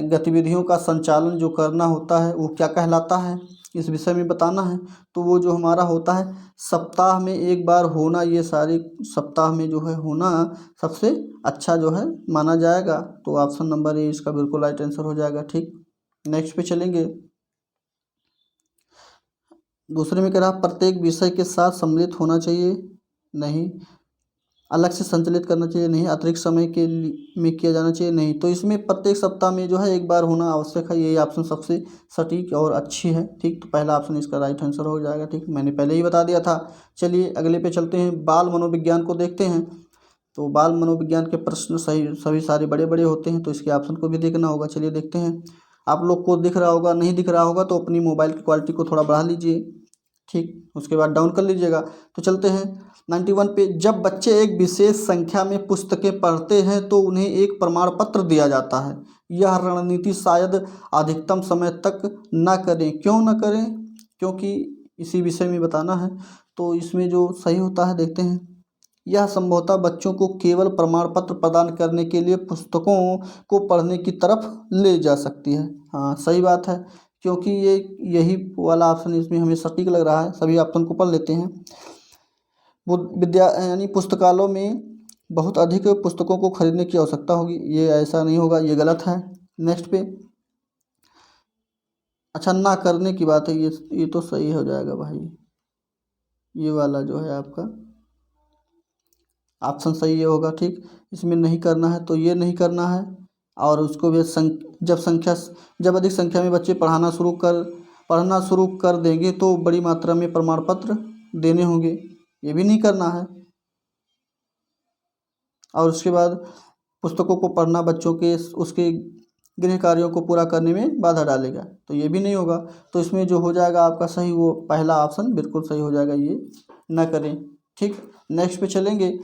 गतिविधियों का संचालन जो करना होता है वो क्या कहलाता है, इस विषय में बताना है। तो वो जो हमारा होता है सप्ताह में एक बार होना, ये सारे सप्ताह में जो है होना सबसे अच्छा जो है माना जाएगा। तो ऑप्शन नंबर ए इसका बिल्कुल राइट आंसर हो जाएगा। ठीक, नेक्स्ट पे चलेंगे। दूसरे में कह रहा प्रत्येक विषय के साथ सम्मिलित होना चाहिए, नहीं। अलग से संचालित करना चाहिए, नहीं। अतिरिक्त समय के में किया जाना चाहिए, नहीं। तो इसमें प्रत्येक सप्ताह में जो है एक बार होना आवश्यक है, यही ऑप्शन सबसे सटीक और अच्छी है। ठीक, तो पहला ऑप्शन इसका राइट आंसर हो जाएगा। ठीक, मैंने पहले ही बता दिया था। चलिए अगले पे चलते हैं, बाल मनोविज्ञान को देखते हैं। तो बाल मनोविज्ञान के प्रश्न सही सभी सारे बड़े बड़े होते हैं, तो इसके ऑप्शन को भी देखना होगा। चलिए देखते हैं। आप लोग को दिख रहा होगा, नहीं दिख रहा होगा तो अपनी मोबाइल की क्वालिटी को थोड़ा बढ़ा लीजिए। ठीक, उसके बाद डाउन कर लीजिएगा। तो चलते हैं 91 पे। जब बच्चे एक विशेष संख्या में पुस्तकें पढ़ते हैं तो उन्हें एक प्रमाण पत्र दिया जाता है। यह रणनीति शायद अधिकतम समय तक न करें। क्यों न करें? क्योंकि इसी विषय में बताना है। तो इसमें जो सही होता है देखते हैं। यह संभवतः बच्चों को केवल प्रमाण पत्र प्रदान करने के लिए पुस्तकों को पढ़ने की तरफ ले जा सकती है। हाँ सही बात है, क्योंकि ये यही वाला ऑप्शन इसमें हमें सटीक लग रहा है। सभी ऑप्शन को पढ़ लेते हैं। वो विद्या यानी पुस्तकालयों में बहुत अधिक पुस्तकों को खरीदने की आवश्यकता होगी, ये ऐसा नहीं होगा, ये गलत है। नेक्स्ट पे, अच्छा ना करने की बात है, ये तो सही हो जाएगा भाई। ये वाला जो है आपका ऑप्शन सही ये होगा। ठीक, इसमें नहीं करना है तो ये नहीं करना है। और उसको भी जब अधिक संख्या में बच्चे पढ़ना शुरू कर देंगे तो बड़ी मात्रा में प्रमाण पत्र देने होंगे, ये भी नहीं करना है। और उसके बाद पुस्तकों को पढ़ना बच्चों के उसके गृह कार्यों को पूरा करने में बाधा डालेगा, तो ये भी नहीं होगा। तो इसमें जो हो जाएगा आपका सही वो पहला ऑप्शन बिल्कुल सही हो जाएगा, ये ना करें। ठीक, नेक्स्ट पे चलेंगे।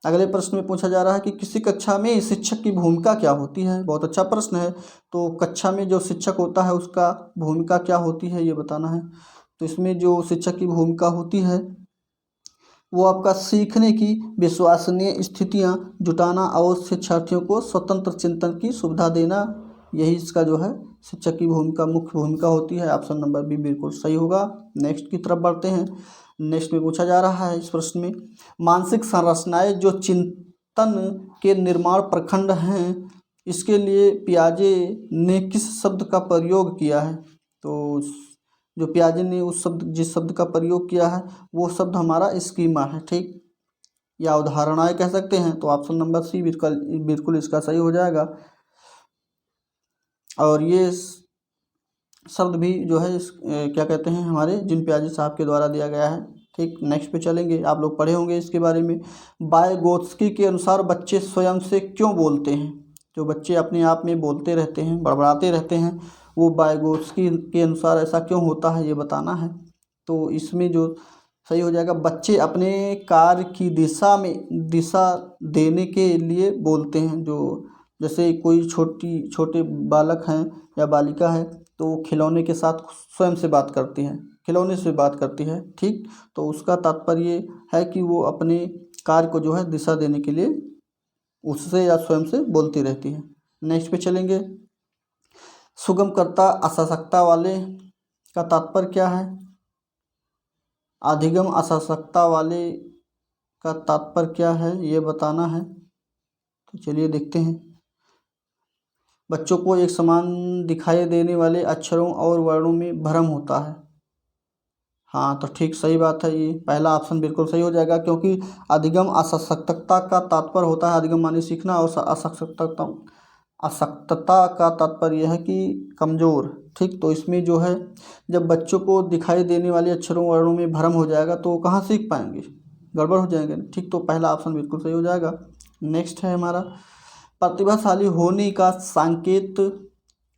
अगले प्रश्न में पूछा जा रहा है कि किसी कक्षा में शिक्षक की भूमिका क्या होती है। बहुत अच्छा प्रश्न है। तो कक्षा में जो शिक्षक होता है उसका भूमिका क्या होती है ये बताना है। तो इसमें जो शिक्षक की भूमिका होती है वो आपका सीखने की विश्वसनीय स्थितियाँ जुटाना और शिक्षार्थियों को स्वतंत्र चिंतन की सुविधा देना, यही इसका जो है शिक्षक की भूमिका मुख्य भूमिका होती है। ऑप्शन नंबर बी बिल्कुल सही होगा। नेक्स्ट की तरफ बढ़ते हैं। नेक्स्ट में पूछा जा रहा है इस प्रश्न में, मानसिक संरचनाएं जो चिंतन के निर्माण प्रखंड हैं इसके लिए पियाजे ने किस शब्द का प्रयोग किया है। तो जो पियाजे ने जिस शब्द का प्रयोग किया है वो शब्द हमारा स्कीमा है। ठीक, या उदाहरणाएं कह सकते हैं। तो ऑप्शन नंबर सी बिल्कुल इसका सही हो जाएगा। और ये शब्द भी जो है क्या कहते हैं हमारे जिन पियाजे साहब के द्वारा दिया गया है। ठीक, नेक्स्ट पे चलेंगे। आप लोग पढ़े होंगे इसके बारे में। वाइगोत्स्की के अनुसार बच्चे स्वयं से क्यों बोलते हैं। जो बच्चे अपने आप में बोलते रहते हैं, बड़बड़ाते रहते हैं, वो वाइगोत्स्की के अनुसार ऐसा क्यों होता है ये बताना है। तो इसमें जो सही हो जाएगा, बच्चे अपने कार्य की दिशा देने के लिए बोलते हैं। जो जैसे कोई छोटे बालक हैं या बालिका है तो वो खिलौने के साथ स्वयं से बात करती हैं, खिलौने से बात करती है। ठीक, तो उसका तात्पर्य है कि वो अपने कार्य को जो है दिशा देने के लिए उससे या स्वयं से बोलती रहती है। नेक्स्ट पे चलेंगे। सुगमकर्ता अशासकता वाले का तात्पर्य क्या है। अधिगम अशासकता वाले का तात्पर्य क्या है ये बताना है। तो चलिए देखते हैं। बच्चों को एक समान दिखाई देने वाले अक्षरों और वर्णों में भ्रम होता है। हाँ, तो ठीक सही बात है, ये पहला ऑप्शन बिल्कुल सही हो जाएगा, क्योंकि अधिगम असशक्तता का तात्पर्य होता है, अधिगम माने सीखना, और अशक्तता का तात्पर्य यह है कि कमज़ोर। ठीक, तो इसमें जो है जब बच्चों को दिखाई देने वाले अक्षरों वर्णों में भ्रम हो जाएगा तो कहाँ सीख पाएंगे, गड़बड़ हो जाएंगे। ठीक, तो पहला ऑप्शन बिल्कुल सही हो जाएगा। नेक्स्ट है हमारा, प्रतिभाशाली होने का संकेत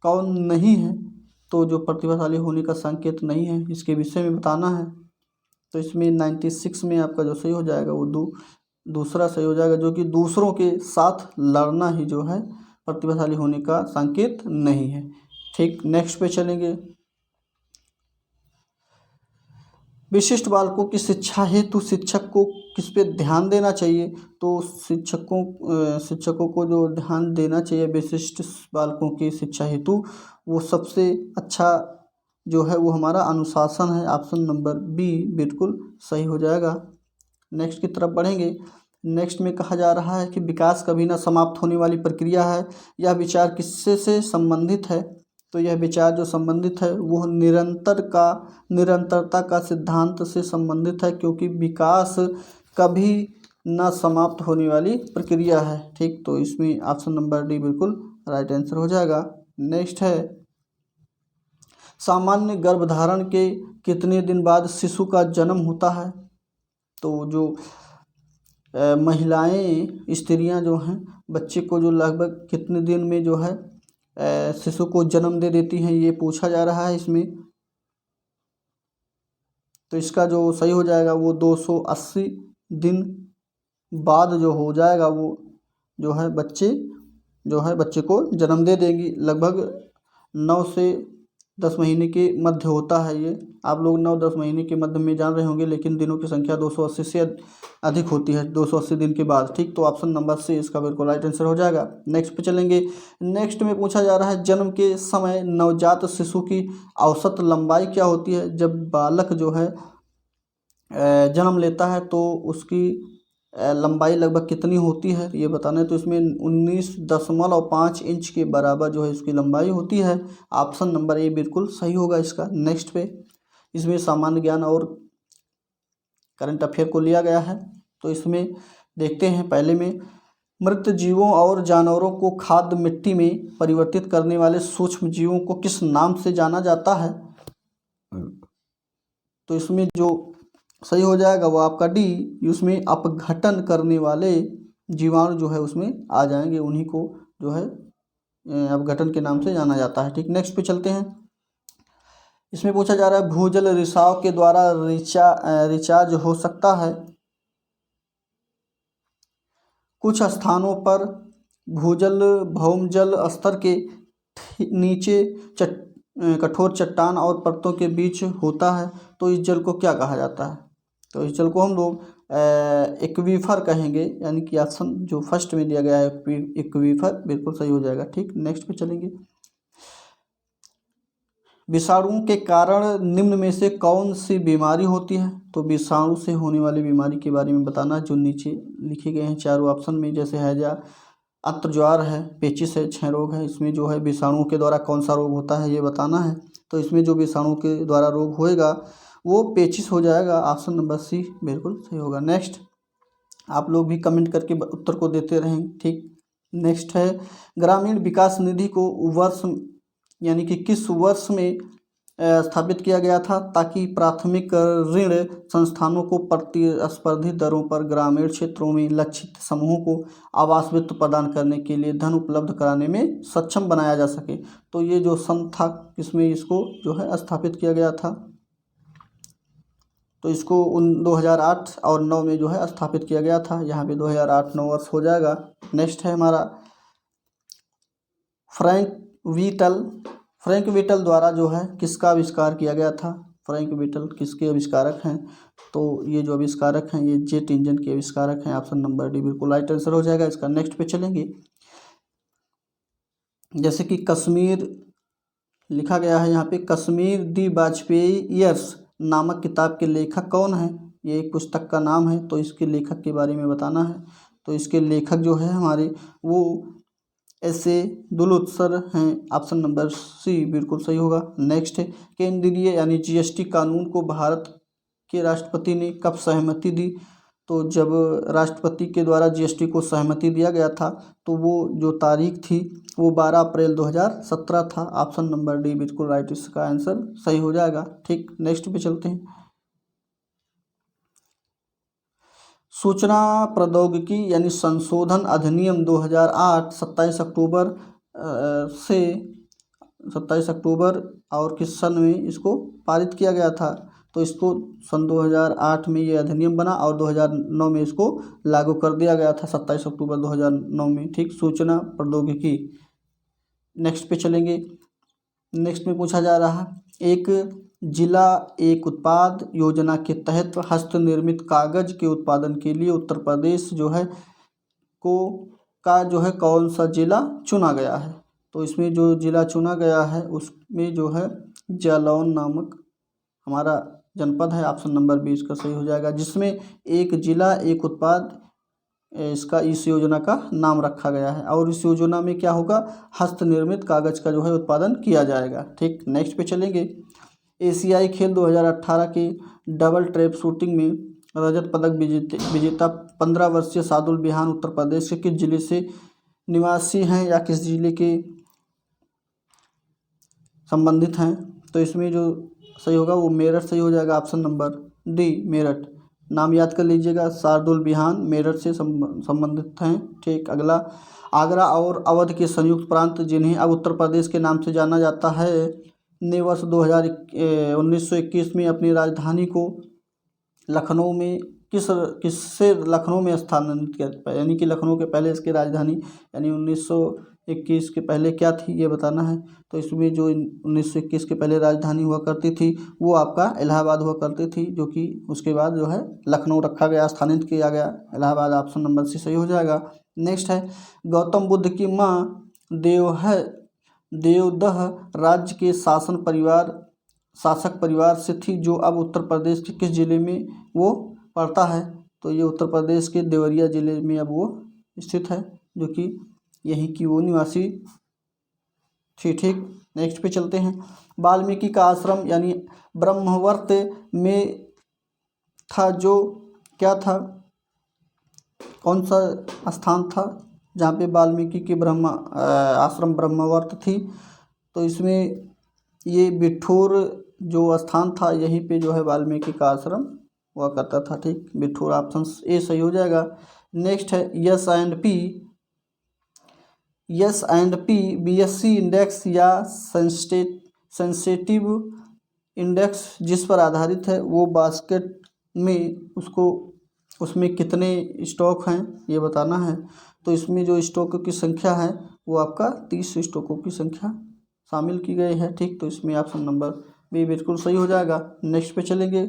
कौन नहीं है। तो जो प्रतिभाशाली होने का संकेत नहीं है, इसके विषय में बताना है। तो इसमें 96 में आपका जो सही हो जाएगा वो दूसरा सही हो जाएगा, जो कि दूसरों के साथ लड़ना ही जो है प्रतिभाशाली होने का संकेत नहीं है। ठीक, नेक्स्ट पे चलेंगे। विशिष्ट बालकों की शिक्षा हेतु शिक्षक को किस पे ध्यान देना चाहिए। तो शिक्षकों को जो ध्यान देना चाहिए विशिष्ट बालकों की शिक्षा हेतु, वो सबसे अच्छा जो है वो हमारा अनुशासन है। ऑप्शन नंबर बी बिल्कुल सही हो जाएगा। नेक्स्ट की तरफ बढ़ेंगे। नेक्स्ट में कहा जा रहा है कि विकास कभी न समाप्त होने वाली प्रक्रिया है। यह विचार किससे से संबंधित है। तो यह विचार जो संबंधित है वो निरंतरता का सिद्धांत से संबंधित है, क्योंकि विकास कभी न समाप्त होने वाली प्रक्रिया है। ठीक, तो इसमें ऑप्शन नंबर डी बिल्कुल राइट आंसर हो जाएगा। नेक्स्ट है, सामान्य गर्भधारण के कितने दिन बाद शिशु का जन्म होता है। तो जो महिलाएं स्त्रियां जो हैं बच्चे को जो लगभग कितने दिन में जो है शिशु को जन्म दे देती हैं, ये पूछा जा रहा है इसमें। तो इसका जो सही हो जाएगा वो 280 दिन बाद जो हो जाएगा वो जो है बच्चे को जन्म दे देंगी। लगभग 9 से 10 महीने के मध्य होता है ये। आप लोग 9-10 महीने के मध्य में जान रहे होंगे, लेकिन दिनों की संख्या 280 से अधिक होती है, 280 दिन के बाद। ठीक, तो ऑप्शन नंबर सी इसका बिल्कुल राइट आंसर हो जाएगा। नेक्स्ट पे चलेंगे। नेक्स्ट में पूछा जा रहा है, जन्म के समय नवजात शिशु की औसत लंबाई क्या होती है। जब बालक जो है जन्म लेता है तो उसकी लंबाई लगभग कितनी होती है ये बताना है। तो इसमें 19.5 इंच के बराबर जो है इसकी लंबाई होती है। ऑप्शन नंबर ए बिल्कुल सही होगा इसका। नेक्स्ट पे इसमें सामान्य ज्ञान और करंट अफेयर को लिया गया है। तो इसमें देखते हैं, पहले में मृत जीवों और जानवरों को खाद्य मिट्टी में परिवर्तित करने वाले सूक्ष्म जीवों को किस नाम से जाना जाता है। तो इसमें जो सही हो जाएगा वो आपका डी, उसमें अपघटन करने वाले जीवाणु जो है उसमें आ जाएंगे, उन्हीं को जो है अपघटन के नाम से जाना जाता है। ठीक, नेक्स्ट पे चलते हैं। इसमें पूछा जा रहा है, भूजल रिसाव के द्वारा रिचार्ज हो सकता है। कुछ स्थानों पर भूजल भौमजल स्तर के नीचे कठोर चट्टान और परतों के बीच होता है। तो इस जल को क्या कहा जाता है। तो इस जल को हम लोग एक्वीफर कहेंगे, यानी कि ऑप्शन जो फर्स्ट में दिया गया है एक्वीफर बिल्कुल सही हो जाएगा। ठीक, नेक्स्ट पे चलेंगे। विषाणुओं के कारण निम्न में से कौन सी बीमारी होती है। तो विषाणु से होने वाली बीमारी के बारे में बताना, जो नीचे लिखे गए हैं चारों ऑप्शन में, जैसे हैजा, अंतर्ज्वार है, पेचिश है, क्षय रोग है। इसमें जो है विषाणुओं के द्वारा कौन सा रोग होता है ये बताना है। तो इसमें जो विषाणु के द्वारा रोग होएगा वो पेचिश हो जाएगा। ऑप्शन नंबर सी बिल्कुल सही होगा। नेक्स्ट, आप लोग भी कमेंट करके उत्तर को देते रहें। ठीक, नेक्स्ट है, ग्रामीण विकास निधि को वर्ष यानी कि किस वर्ष में स्थापित किया गया था, ताकि प्राथमिक ऋण संस्थानों को प्रतिस्पर्धी दरों पर ग्रामीण क्षेत्रों में लक्षित समूहों को आवास वित्त प्रदान करने के लिए धन उपलब्ध कराने में सक्षम बनाया जा सके। तो ये जो सन था इसमें इसको जो है स्थापित किया गया था। तो इसको 2008 और 9 में जो है स्थापित किया गया था। यहाँ पे 2008-9 वर्ष हो जाएगा। नेक्स्ट है हमारा, फ्रैंक वीटल द्वारा जो है किसका आविष्कार किया गया था। फ्रैंक वीटल किसके आविष्कारक हैं। तो ये जो आविष्कारक हैं ये जेट इंजन के आविष्कारक हैं। ऑप्शन नंबर डी बिल्कुल राइट आंसर हो जाएगा इसका। नेक्स्ट पे चलेंगे। जैसे कि कश्मीर लिखा गया है यहाँ पे, कश्मीर दी वाजपेयी ईयर्स नामक किताब के लेखक कौन है। ये एक पुस्तक का नाम है, तो इसके लेखक के बारे में बताना है। तो इसके लेखक जो है हमारे वो ऐसे दुलुत्सर हैं। ऑप्शन नंबर सी बिल्कुल सही होगा। नेक्स्ट है, केंद्रीय यानी जीएसटी कानून को भारत के राष्ट्रपति ने कब सहमति दी? तो जब राष्ट्रपति के द्वारा जीएसटी को सहमति दिया गया था तो वो जो तारीख थी वो 12 अप्रैल 2017 था। ऑप्शन नंबर डी बिल्कुल राइट, इसका आंसर सही हो जाएगा। ठीक, नेक्स्ट पे चलते हैं। सूचना प्रौद्योगिकी यानी संशोधन अधिनियम 2008 27 अक्टूबर से 27 अक्टूबर और किस सन में इसको पारित किया गया था? तो इसको सन 2008 में ये अधिनियम बना और 2009 में इसको लागू कर दिया गया था, 27 अक्टूबर 2009 में। ठीक, सूचना प्रौद्योगिकी। नेक्स्ट पे चलेंगे। नेक्स्ट में पूछा जा रहा एक जिला एक उत्पाद योजना के तहत हस्तनिर्मित कागज के उत्पादन के लिए उत्तर प्रदेश जो है कौन सा जिला चुना गया है? तो इसमें जो जिला चुना गया है उसमें जो है जालौन नामक हमारा जनपद है। ऑप्शन नंबर 20 का सही हो जाएगा, जिसमें एक जिला एक उत्पाद इसका इस योजना का नाम रखा गया है। और इस योजना में क्या होगा? हस्तनिर्मित कागज का जो है उत्पादन किया जाएगा। ठीक, नेक्स्ट पे चलेंगे। एशियाई खेल 2018 के डबल ट्रैप शूटिंग में रजत पदक विजेता 15 वर्षीय सादुल बिहान उत्तर प्रदेश के किस जिले से निवासी हैं या किस जिले के संबंधित हैं? तो इसमें जो सही होगा वो मेरठ सही हो जाएगा। Option number D Meerut. नाम याद कर लीजिएगा, शार्दुल बिहान मेरठ से संबंधित हैं। ठीक, अगला आगरा और अवध के संयुक्त प्रांत जिन्हें अब उत्तर प्रदेश के नाम से जाना जाता है ने वर्ष 1921 में अपनी राजधानी को लखनऊ में किससे लखनऊ में स्थानांतरित किया? यानी कि लखनऊ के पहले इसकी राजधानी यानी 1921 के पहले क्या थी ये बताना है। तो इसमें जो 1921 के पहले राजधानी हुआ करती थी वो आपका इलाहाबाद हुआ करती थी, जो कि उसके बाद जो है लखनऊ रखा गया, स्थानांतरित किया गया इलाहाबाद। ऑप्शन नंबर सी सही हो जाएगा। नेक्स्ट है गौतम बुद्ध की माँ देवदह राज्य के शासक परिवार से थी जो अब उत्तर प्रदेश के किस जिले में वो पड़ता है? तो ये उत्तर प्रदेश के देवरिया जिले में अब वो स्थित है, जो कि यहीं की वो निवासी थी। ठीक, नेक्स्ट पे चलते हैं। वाल्मीकि का आश्रम यानी ब्रह्मवर्त में था जो क्या था? कौन सा स्थान था जहाँ पे वाल्मीकि की आश्रम ब्रह्मवर्त थी? तो इसमें ये बिठूर जो स्थान था यहीं पे जो है वाल्मीकि का आश्रम हुआ करता था। ठीक, बिठूर ऑप्शन ए सही हो जाएगा। नेक्स्ट है yes and P BSc index या सेंसिटिव इंडेक्स जिस पर आधारित है वो बास्केट में उसमें कितने स्टॉक हैं ये बताना है। तो इसमें जो स्टॉकों की संख्या है वो आपका 30 स्टॉकों की संख्या शामिल की गई है। ठीक, तो इसमें ऑप्शन नंबर बी बिल्कुल सही हो जाएगा। नेक्स्ट पे चलेंगे।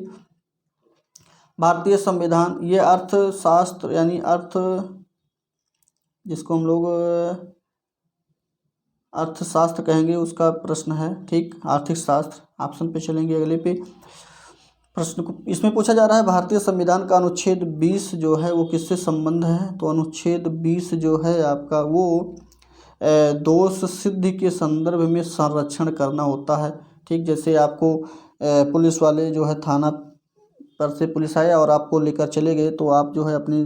भारतीय संविधान ये अर्थशास्त्र यानी जिसको हम लोग अर्थशास्त्र कहेंगे उसका प्रश्न है। ठीक, आर्थिक शास्त्र। ऑप्शन पे चलेंगे अगले पे। प्रश्न को इसमें पूछा जा रहा है भारतीय संविधान का अनुच्छेद 20 जो है वो किससे संबंध है? तो अनुच्छेद 20 जो है आपका वो दोष सिद्धि के संदर्भ में संरक्षण करना होता है। ठीक, जैसे आपको पुलिस वाले जो है थाना पर से पुलिस आया और आपको लेकर चले गए तो आप जो है अपनी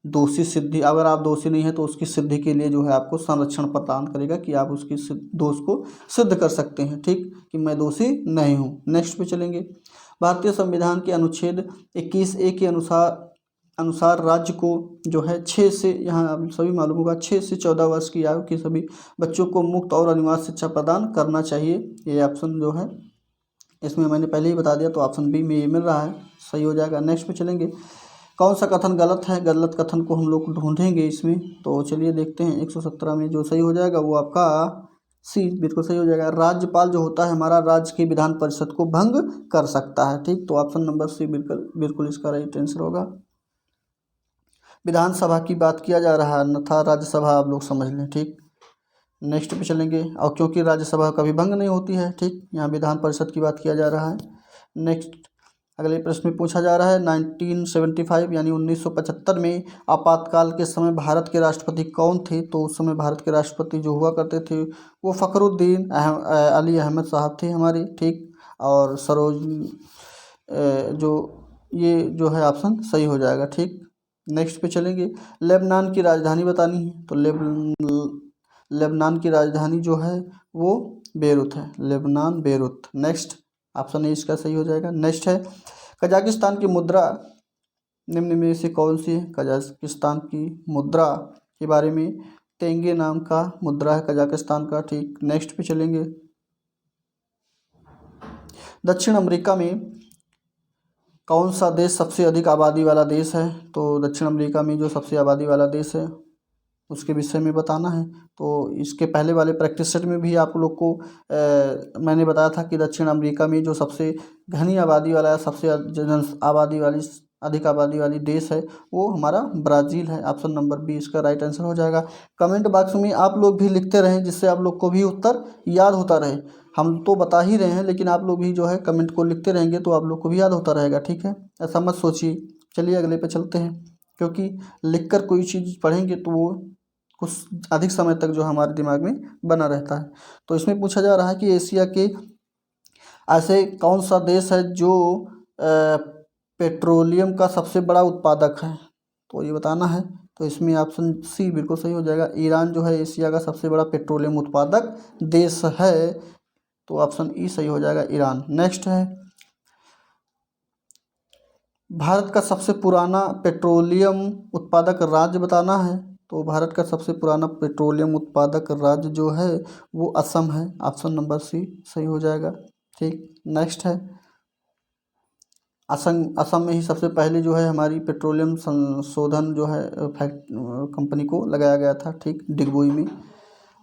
दोषी सिद्धि, अगर आप दोषी नहीं है तो उसकी सिद्धि के लिए जो है आपको संरक्षण प्रदान करेगा कि आप उसकी दोष को सिद्ध कर सकते हैं। ठीक, कि मैं दोषी नहीं हूँ। नेक्स्ट पे चलेंगे। भारतीय संविधान के अनुच्छेद 21A के अनुसार राज्य को जो है 6 से, यहाँ आप सभी मालूम होगा, 6 से 14 वर्ष की आयु के सभी बच्चों को मुफ्त और अनिवार्य शिक्षा प्रदान करना चाहिए। ये ऑप्शन जो है इसमें मैंने पहले ही बता दिया, तो ऑप्शन बी में ये मिल रहा है, सही हो जाएगा। नेक्स्ट पे चलेंगे। कौन सा कथन गलत है? गलत कथन को हम लोग ढूंढेंगे इसमें, तो चलिए देखते हैं। 117 में जो सही हो जाएगा वो आपका सी बिल्कुल सही हो जाएगा। राज्यपाल जो होता है हमारा राज्य की विधान परिषद को भंग कर सकता है। ठीक, तो ऑप्शन नंबर सी बिल्कुल इसका राइट आंसर होगा। विधानसभा की बात किया जा रहा है, अन्यथा राज्यसभा आप लोग समझ लें। ठीक, नेक्स्ट पे चलेंगे। और क्योंकि राज्यसभा कभी भंग नहीं होती है, ठीक, यहाँ विधान परिषद की बात किया जा रहा है। नेक्स्ट अगले प्रश्न में पूछा जा रहा है 1975 यानी 1975 में आपातकाल के समय भारत के राष्ट्रपति कौन थे? तो उस समय भारत के राष्ट्रपति जो हुआ करते थे वो फ़खरुद्दीन अली अहमद साहब थे हमारे। ठीक, और जो ये जो है ऑप्शन सही हो जाएगा। ठीक, नेक्स्ट पे चलेंगे। लेबनान की राजधानी बतानी है, तो लेबनान की राजधानी जो है वो बेरूत है, Lebanon Beirut. Next option A इसका सही हो जाएगा। नेक्स्ट है कजाकिस्तान की मुद्रा निम्न में से कौन सी है? कजाकिस्तान की मुद्रा के बारे में, तेंगे नाम का मुद्रा है कजाकिस्तान का। ठीक, नेक्स्ट पे चलेंगे। दक्षिण अमेरिका में कौन सा देश सबसे अधिक आबादी वाला देश है? तो दक्षिण अमेरिका में जो सबसे आबादी वाला देश है उसके विषय में बताना है। तो इसके पहले वाले प्रैक्टिस सेट में भी आप लोग को मैंने बताया था कि दक्षिण अमेरिका में जो सबसे घनी आबादी वाला, सबसे अधिक आबादी वाली देश है वो हमारा ब्राज़ील है। ऑप्शन नंबर बी इसका राइट आंसर हो जाएगा। कमेंट बॉक्स में आप लोग भी लिखते रहें जिससे आप लोग को भी उत्तर याद होता रहे। हम तो बता ही रहे हैं लेकिन आप लोग भी जो है कमेंट को लिखते रहेंगे तो आप लोग को भी याद होता रहेगा। ठीक है, ऐसा मत सोचिए। चलिए अगले पे चलते हैं, क्योंकि लिखकर कोई चीज़ पढ़ेंगे तो वो कुछ अधिक समय तक जो हमारे दिमाग में बना रहता है। तो इसमें पूछा जा रहा है कि एशिया के ऐसे कौन सा देश है जो पेट्रोलियम का सबसे बड़ा उत्पादक है? तो ये बताना है। तो इसमें ऑप्शन सी बिल्कुल सही हो जाएगा। ईरान जो है एशिया का सबसे बड़ा पेट्रोलियम उत्पादक देश है, तो ऑप्शन ई सही हो जाएगा, ईरान। नेक्स्ट है भारत का सबसे पुराना पेट्रोलियम उत्पादक राज्य बताना है। तो भारत का सबसे पुराना पेट्रोलियम उत्पादक राज्य जो है वो असम है। ऑप्शन नंबर सी सही हो जाएगा। ठीक, नेक्स्ट है असम में ही सबसे पहले जो है हमारी पेट्रोलियम संशोधन जो है कंपनी को लगाया गया था। ठीक, डिगबोई में,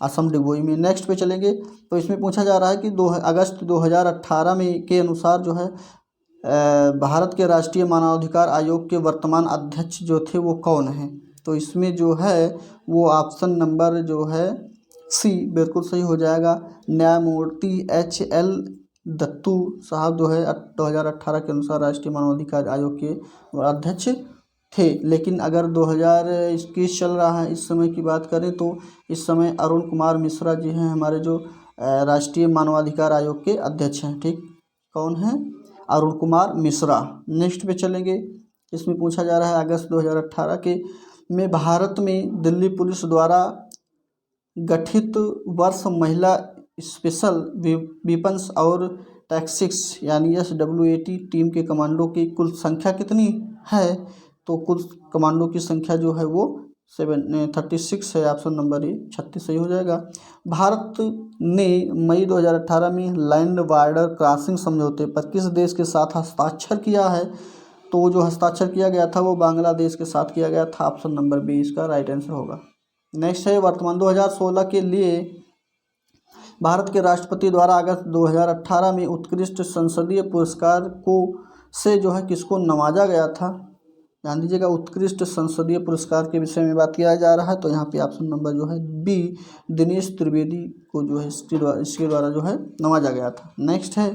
असम डिगबोई में। नेक्स्ट पे चलेंगे। तो इसमें पूछा जा रहा है कि अगस्त 2018 में के अनुसार जो है भारत के राष्ट्रीय मानवाधिकार आयोग के वर्तमान अध्यक्ष जो थे वो कौन हैं? तो इसमें जो है वो ऑप्शन नंबर जो है सी बिल्कुल सही हो जाएगा। न्यायमूर्ति HL दत्तू साहब जो है 2018 के अनुसार राष्ट्रीय मानवाधिकार आयोग के अध्यक्ष थे। लेकिन अगर 2021 चल रहा है, इस समय की बात करें तो इस समय अरुण कुमार मिश्रा जी हैं हमारे जो राष्ट्रीय मानवाधिकार आयोग के अध्यक्ष हैं। ठीक, कौन है? अरुण कुमार मिश्रा। नेक्स्ट पे चलेंगे। इसमें पूछा जा रहा है अगस्त 2018 के में भारत में दिल्ली पुलिस द्वारा गठित वर्ष महिला स्पेशल वेपन्स और टैक्टिक्स यानी SWAT टीम के कमांडो की कुल संख्या कितनी है? तो कुल कमांडो की संख्या जो है वो 36 है। ऑप्शन नंबर ए 36 सही हो जाएगा। भारत ने मई 2018 में लैंड बॉर्डर क्रॉसिंग समझौते पर किस देश के साथ हस्ताक्षर किया है? तो जो हस्ताक्षर किया गया था वो बांग्लादेश के साथ किया गया था। ऑप्शन नंबर बी इसका राइट आंसर होगा। नेक्स्ट है वर्तमान 2016 के लिए भारत के राष्ट्रपति द्वारा अगस्त 2018 में उत्कृष्ट संसदीय पुरस्कार को से जो है किसको नवाजा गया था? ध्यान दीजिएगा, उत्कृष्ट संसदीय पुरस्कार के विषय में बात किया जा रहा है। तो यहाँ पे ऑप्शन नंबर जो है बी दिनेश त्रिवेदी को जो है इसके द्वारा जो है नवाजा गया था। नेक्स्ट है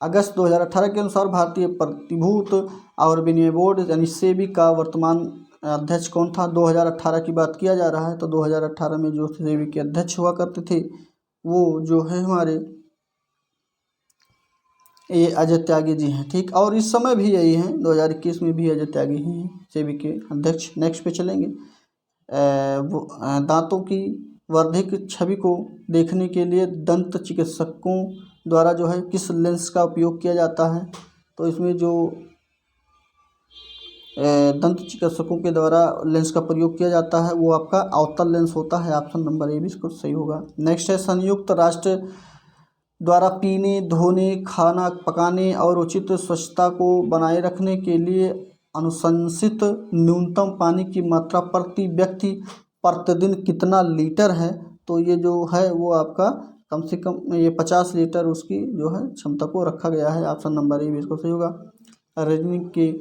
अगस्त 2018 के अनुसार भारतीय प्रतिभूत और विनिमय बोर्ड यानी सेबी का वर्तमान अध्यक्ष कौन था? 2018 की बात किया जा रहा है। तो 2018 में जो सेबी के अध्यक्ष हुआ करते थे वो जो है हमारे ये अजय त्यागी जी हैं। ठीक, और इस समय भी यही हैं, 2021 में भी अजय त्यागी ही हैं सेबी के अध्यक्ष। नेक्स्ट पे चलेंगे। दांतों की वर्धिक छवि को देखने के लिए दंत चिकित्सकों द्वारा जो है किस लेंस का उपयोग किया जाता है? तो इसमें जो दंत चिकित्सकों के द्वारा लेंस का प्रयोग किया जाता है वो आपका अवतल लेंस होता है। ऑप्शन नंबर ए भी इसको सही होगा। नेक्स्ट है संयुक्त राष्ट्र द्वारा पीने, धोने, खाना पकाने और उचित स्वच्छता को बनाए रखने के लिए अनुशंसित न्यूनतम पानी की मात्रा प्रति व्यक्ति प्रतिदिन कितना लीटर है? तो ये जो है वो आपका कम से कम ये 50 लीटर उसकी जो है क्षमता को रखा गया है। ऑप्शन नंबर ए भी इसको सही होगा। रीजनिंग के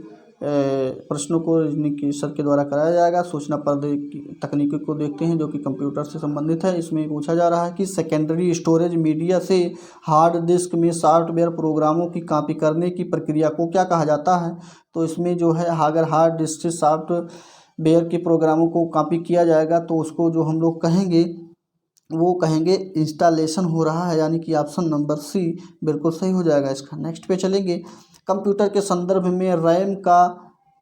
प्रश्नों को रीजनिंग के सर के द्वारा कराया जाएगा। सूचना तकनीकी को देखते हैं जो कि कंप्यूटर से संबंधित है। इसमें पूछा जा रहा है कि सेकेंडरी स्टोरेज मीडिया से हार्ड डिस्क में सॉफ्टवेयर प्रोग्रामों की कॉपी करने की प्रक्रिया को क्या कहा जाता है? तो इसमें जो है अगर हार्ड डिस्क से सॉफ्टवेयर के प्रोग्रामों को कॉपी किया जाएगा तो उसको जो हम लोग कहेंगे वो कहेंगे इंस्टॉलेशन हो रहा है, यानी कि ऑप्शन नंबर सी बिल्कुल सही हो जाएगा इसका। नेक्स्ट पे चलेंगे। कंप्यूटर के संदर्भ में रैम का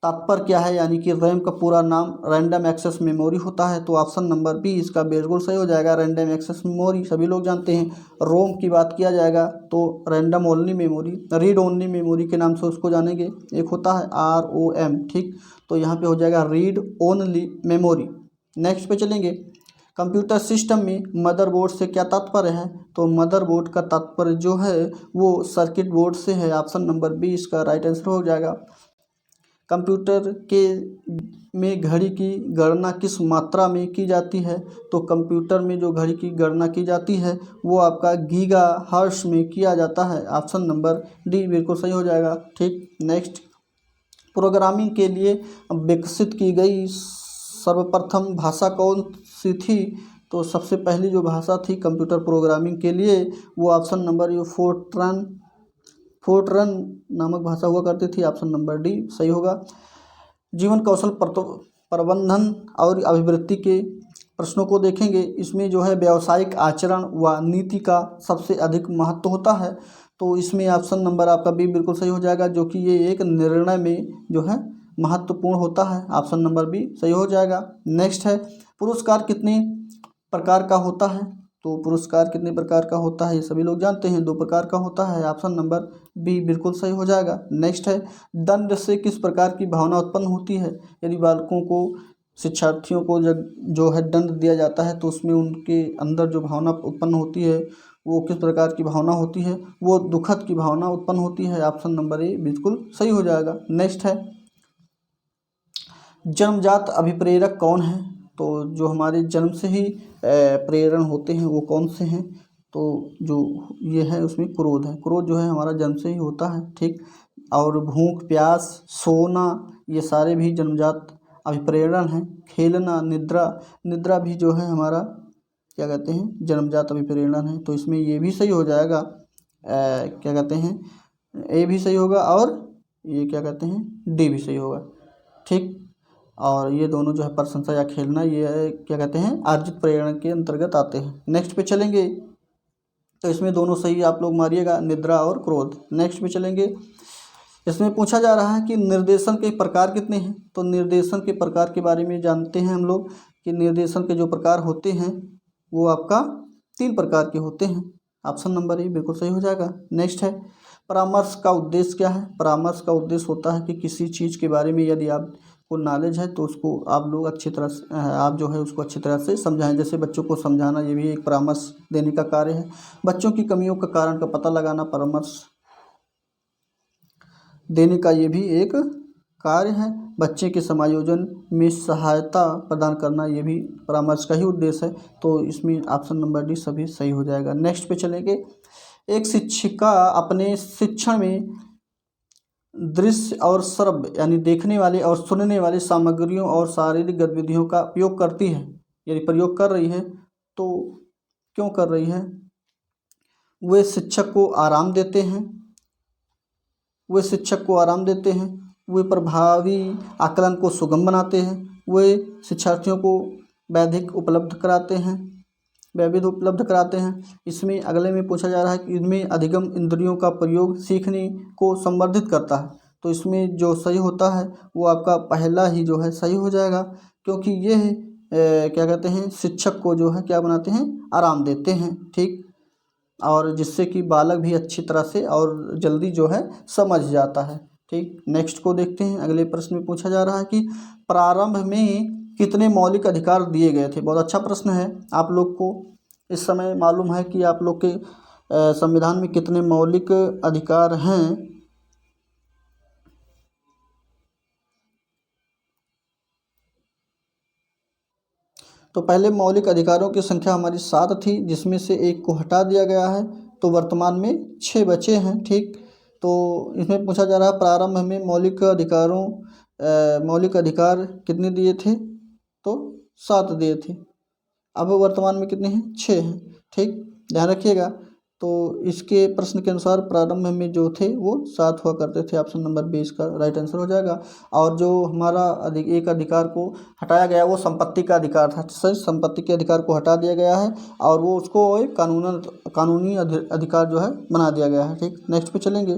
तात्पर्य क्या है, यानी कि रैम का पूरा नाम रैंडम एक्सेस मेमोरी होता है। तो ऑप्शन नंबर बी इसका बिल्कुल सही हो जाएगा, रैंडम एक्सेस मेमोरी सभी लोग जानते हैं। रोम की बात किया जाएगा तो random only memory, read only memory के नाम से उसको जानेंगे। एक होता है ROM, ठीक, तो यहाँ पे हो जाएगा रीड ओनली मेमोरी। नेक्स्ट पे चलेंगे, कंप्यूटर सिस्टम में मदरबोर्ड से क्या तात्पर्य है, तो मदरबोर्ड का तात्पर्य जो है वो सर्किट बोर्ड से है। ऑप्शन नंबर बी इसका राइट आंसर हो जाएगा। कंप्यूटर के में घड़ी की गणना किस मात्रा में की जाती है, तो कंप्यूटर में जो घड़ी की गणना की जाती है वो आपका गीगा हर्ट्ज में किया जाता है। ऑप्शन नंबर डी बिल्कुल सही हो जाएगा, ठीक। नेक्स्ट, प्रोग्रामिंग के लिए विकसित की गई सर्वप्रथम भाषा कौन सी थी, तो सबसे पहली जो भाषा थी कंप्यूटर प्रोग्रामिंग के लिए वो ऑप्शन नंबर ये फोर्ट्रन नामक भाषा हुआ करती थी। ऑप्शन नंबर डी सही होगा। जीवन कौशल प्रबंधन और अभिवृद्धि के प्रश्नों को देखेंगे। इसमें जो है व्यावसायिक आचरण व नीति का सबसे अधिक महत्व होता है, तो इसमें ऑप्शन नंबर आपका बी बिल्कुल सही हो जाएगा, जो कि ये एक निर्णय में जो है महत्वपूर्ण होता है। ऑप्शन नंबर बी सही हो जाएगा। नेक्स्ट है, पुरस्कार कितने प्रकार का होता है, तो पुरस्कार कितने प्रकार का होता है ये सभी लोग जानते हैं, 2 प्रकार का होता है। ऑप्शन नंबर बी बिल्कुल सही हो जाएगा। नेक्स्ट है, दंड से किस प्रकार की भावना उत्पन्न होती है, यदि बालकों को, शिक्षार्थियों को जब जो है दंड दिया जाता है तो उसमें उनके अंदर जो भावना उत्पन्न होती है वो किस प्रकार की भावना होती है, वो दुखद की भावना उत्पन्न होती है। ऑप्शन नंबर ए बिल्कुल सही हो जाएगा। नेक्स्ट है, जन्मजात अभिप्रेरक कौन है, तो जो हमारे जन्म से ही प्रेरण होते हैं वो कौन से हैं, तो जो ये है उसमें क्रोध है। क्रोध जो है हमारा जन्म से ही होता है, ठीक। और भूख, प्यास, सोना ये सारे भी जन्मजात अभिप्रेरण हैं। खेलना, निद्रा भी जो है हमारा क्या कहते हैं जन्मजात अभिप्रेरण है, तो इसमें ये भी सही हो जाएगा। क्या कहते हैं ए भी सही होगा और ये क्या कहते हैं डी भी सही होगा, ठीक। और ये दोनों जो है प्रशंसा या खेलना ये क्या कहते हैं अर्जित प्रेरणा के अंतर्गत आते हैं। नेक्स्ट पे चलेंगे तो इसमें दोनों सही आप लोग मारिएगा, निद्रा और क्रोध। नेक्स्ट पे चलेंगे, इसमें पूछा जा रहा है कि निर्देशन के प्रकार कितने हैं, तो निर्देशन के प्रकार के बारे में जानते हैं हम लोग कि निर्देशन के जो प्रकार होते हैं वो आपका 3 प्रकार के होते हैं। ऑप्शन नंबर ए बिल्कुल सही हो जाएगा। नेक्स्ट है, परामर्श का उद्देश्य क्या है, परामर्श का उद्देश्य होता है कि किसी चीज़ के बारे में यदि आपको नॉलेज है तो उसको आप लोग अच्छी तरह से आप जो है उसको अच्छी तरह से समझाएं। जैसे बच्चों को समझाना ये भी एक परामर्श देने का कार्य है। बच्चों की कमियों का कारण का पता लगाना परामर्श देने का ये भी एक कार्य है। बच्चे के समायोजन में सहायता प्रदान करना ये भी परामर्श का ही उद्देश्य है, तो इसमें ऑप्शन नंबर डी सभी सही हो जाएगा। नेक्स्ट पे चलेंगे, एक शिक्षिका अपने शिक्षण में दृश्य और श्रव्य यानी देखने वाले और सुनने वाली सामग्रियों और शारीरिक गतिविधियों का उपयोग करती है, यदि प्रयोग कर रही है तो क्यों कर रही है, वे शिक्षक को आराम देते हैं, वे प्रभावी आकलन को सुगम बनाते हैं, वे शिक्षार्थियों को वैधिक उपलब्ध कराते हैं। इसमें अगले में पूछा जा रहा है कि इनमें अधिगम इंद्रियों का प्रयोग सीखने को संवर्धित करता है, तो इसमें जो सही होता है वो आपका पहला ही जो है सही हो जाएगा, क्योंकि ये क्या कहते हैं शिक्षक को जो है क्या बनाते हैं आराम देते हैं, ठीक। और जिससे कि बालक भी अच्छी तरह से और जल्दी जो है समझ जाता है, ठीक। नेक्स्ट को देखते हैं, अगले प्रश्न में पूछा जा रहा है कि प्रारंभ में कितने मौलिक अधिकार दिए गए थे। बहुत अच्छा प्रश्न है। आप लोग को इस समय मालूम है कि आप लोग के संविधान में कितने मौलिक अधिकार हैं, तो पहले मौलिक अधिकारों की संख्या हमारी 7 थी, जिसमें से एक को हटा दिया गया है, तो वर्तमान में 6 बचे हैं, ठीक। तो इसमें पूछा जा रहा है प्रारंभ में मौलिक अधिकार कितने दिए थे, तो 7 दिए थे। अब वर्तमान में कितने हैं 6 हैं, ठीक, ध्यान रखिएगा। तो इसके प्रश्न के अनुसार प्रारंभ में जो थे वो 7 हुआ करते थे। ऑप्शन नंबर 20 का राइट आंसर हो जाएगा। और जो हमारा एक अधिकार को हटाया गया वो संपत्ति का अधिकार था, सर संपत्ति के अधिकार को हटा दिया गया है और वो उसको एक कानूनी अधिकार जो है बना दिया गया है, ठीक। नेक्स्ट पे चलेंगे,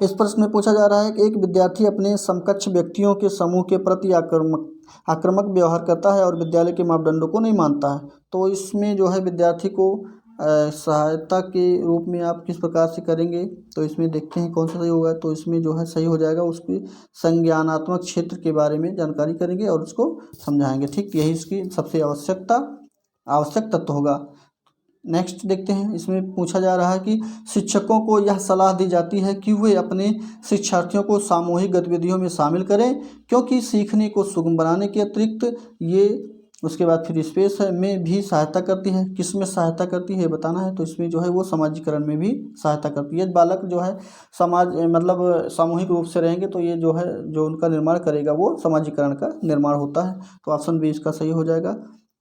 इस प्रश्न में पूछा जा रहा है कि एक विद्यार्थी अपने समकक्ष व्यक्तियों के समूह के प्रति आक्रामक व्यवहार करता है और विद्यालय के मापदंडों को नहीं मानता है। तो इसमें जो है विद्यार्थी को सहायता के रूप में आप किस प्रकार से करेंगे, तो इसमें देखते हैं कौन सा सही होगा। तो इसमें जो है सही हो जाएगा, उसकी संज्ञानात्मक क्षेत्र के बारे में जानकारी करेंगे और उसको समझाएंगे। ठीक, यही इसकी सबसे आवश्यक तत्व होगा। नेक्स्ट देखते हैं, इसमें पूछा जा रहा है कि शिक्षकों को यह सलाह दी जाती है कि वे अपने शिक्षार्थियों को सामूहिक गतिविधियों में शामिल करें, क्योंकि सीखने को सुगम बनाने के अतिरिक्त ये उसके बाद फिर स्पेस है में भी सहायता करती है। किस में सहायता करती है बताना है। तो इसमें जो है वो समाजीकरण में भी सहायता करती है। बालक जो है मतलब सामूहिक रूप से रहेंगे तो ये जो है जो उनका निर्माण करेगा वो समाजीकरण का निर्माण होता है। तो ऑप्शन बी इसका सही हो जाएगा।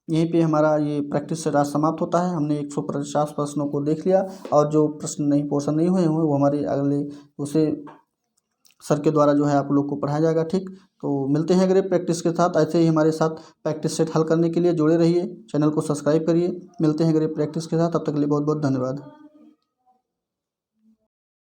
यहीं पे हमारा ये प्रैक्टिस सेट आज समाप्त होता है। हमने 150 प्रश्नों को देख लिया और जो प्रश्न पोर्शन नहीं हुए वो हमारे अगले उसे सर के द्वारा जो है आप लोग को पढ़ाया जाएगा। ठीक, तो मिलते हैं अगले प्रैक्टिस के साथ। ऐसे ही हमारे साथ प्रैक्टिस सेट हल करने के लिए जुड़े रहिए, चैनल को सब्सक्राइब करिए। मिलते हैं अगले प्रैक्टिस के साथ, तब तक के लिए बहुत बहुत धन्यवाद।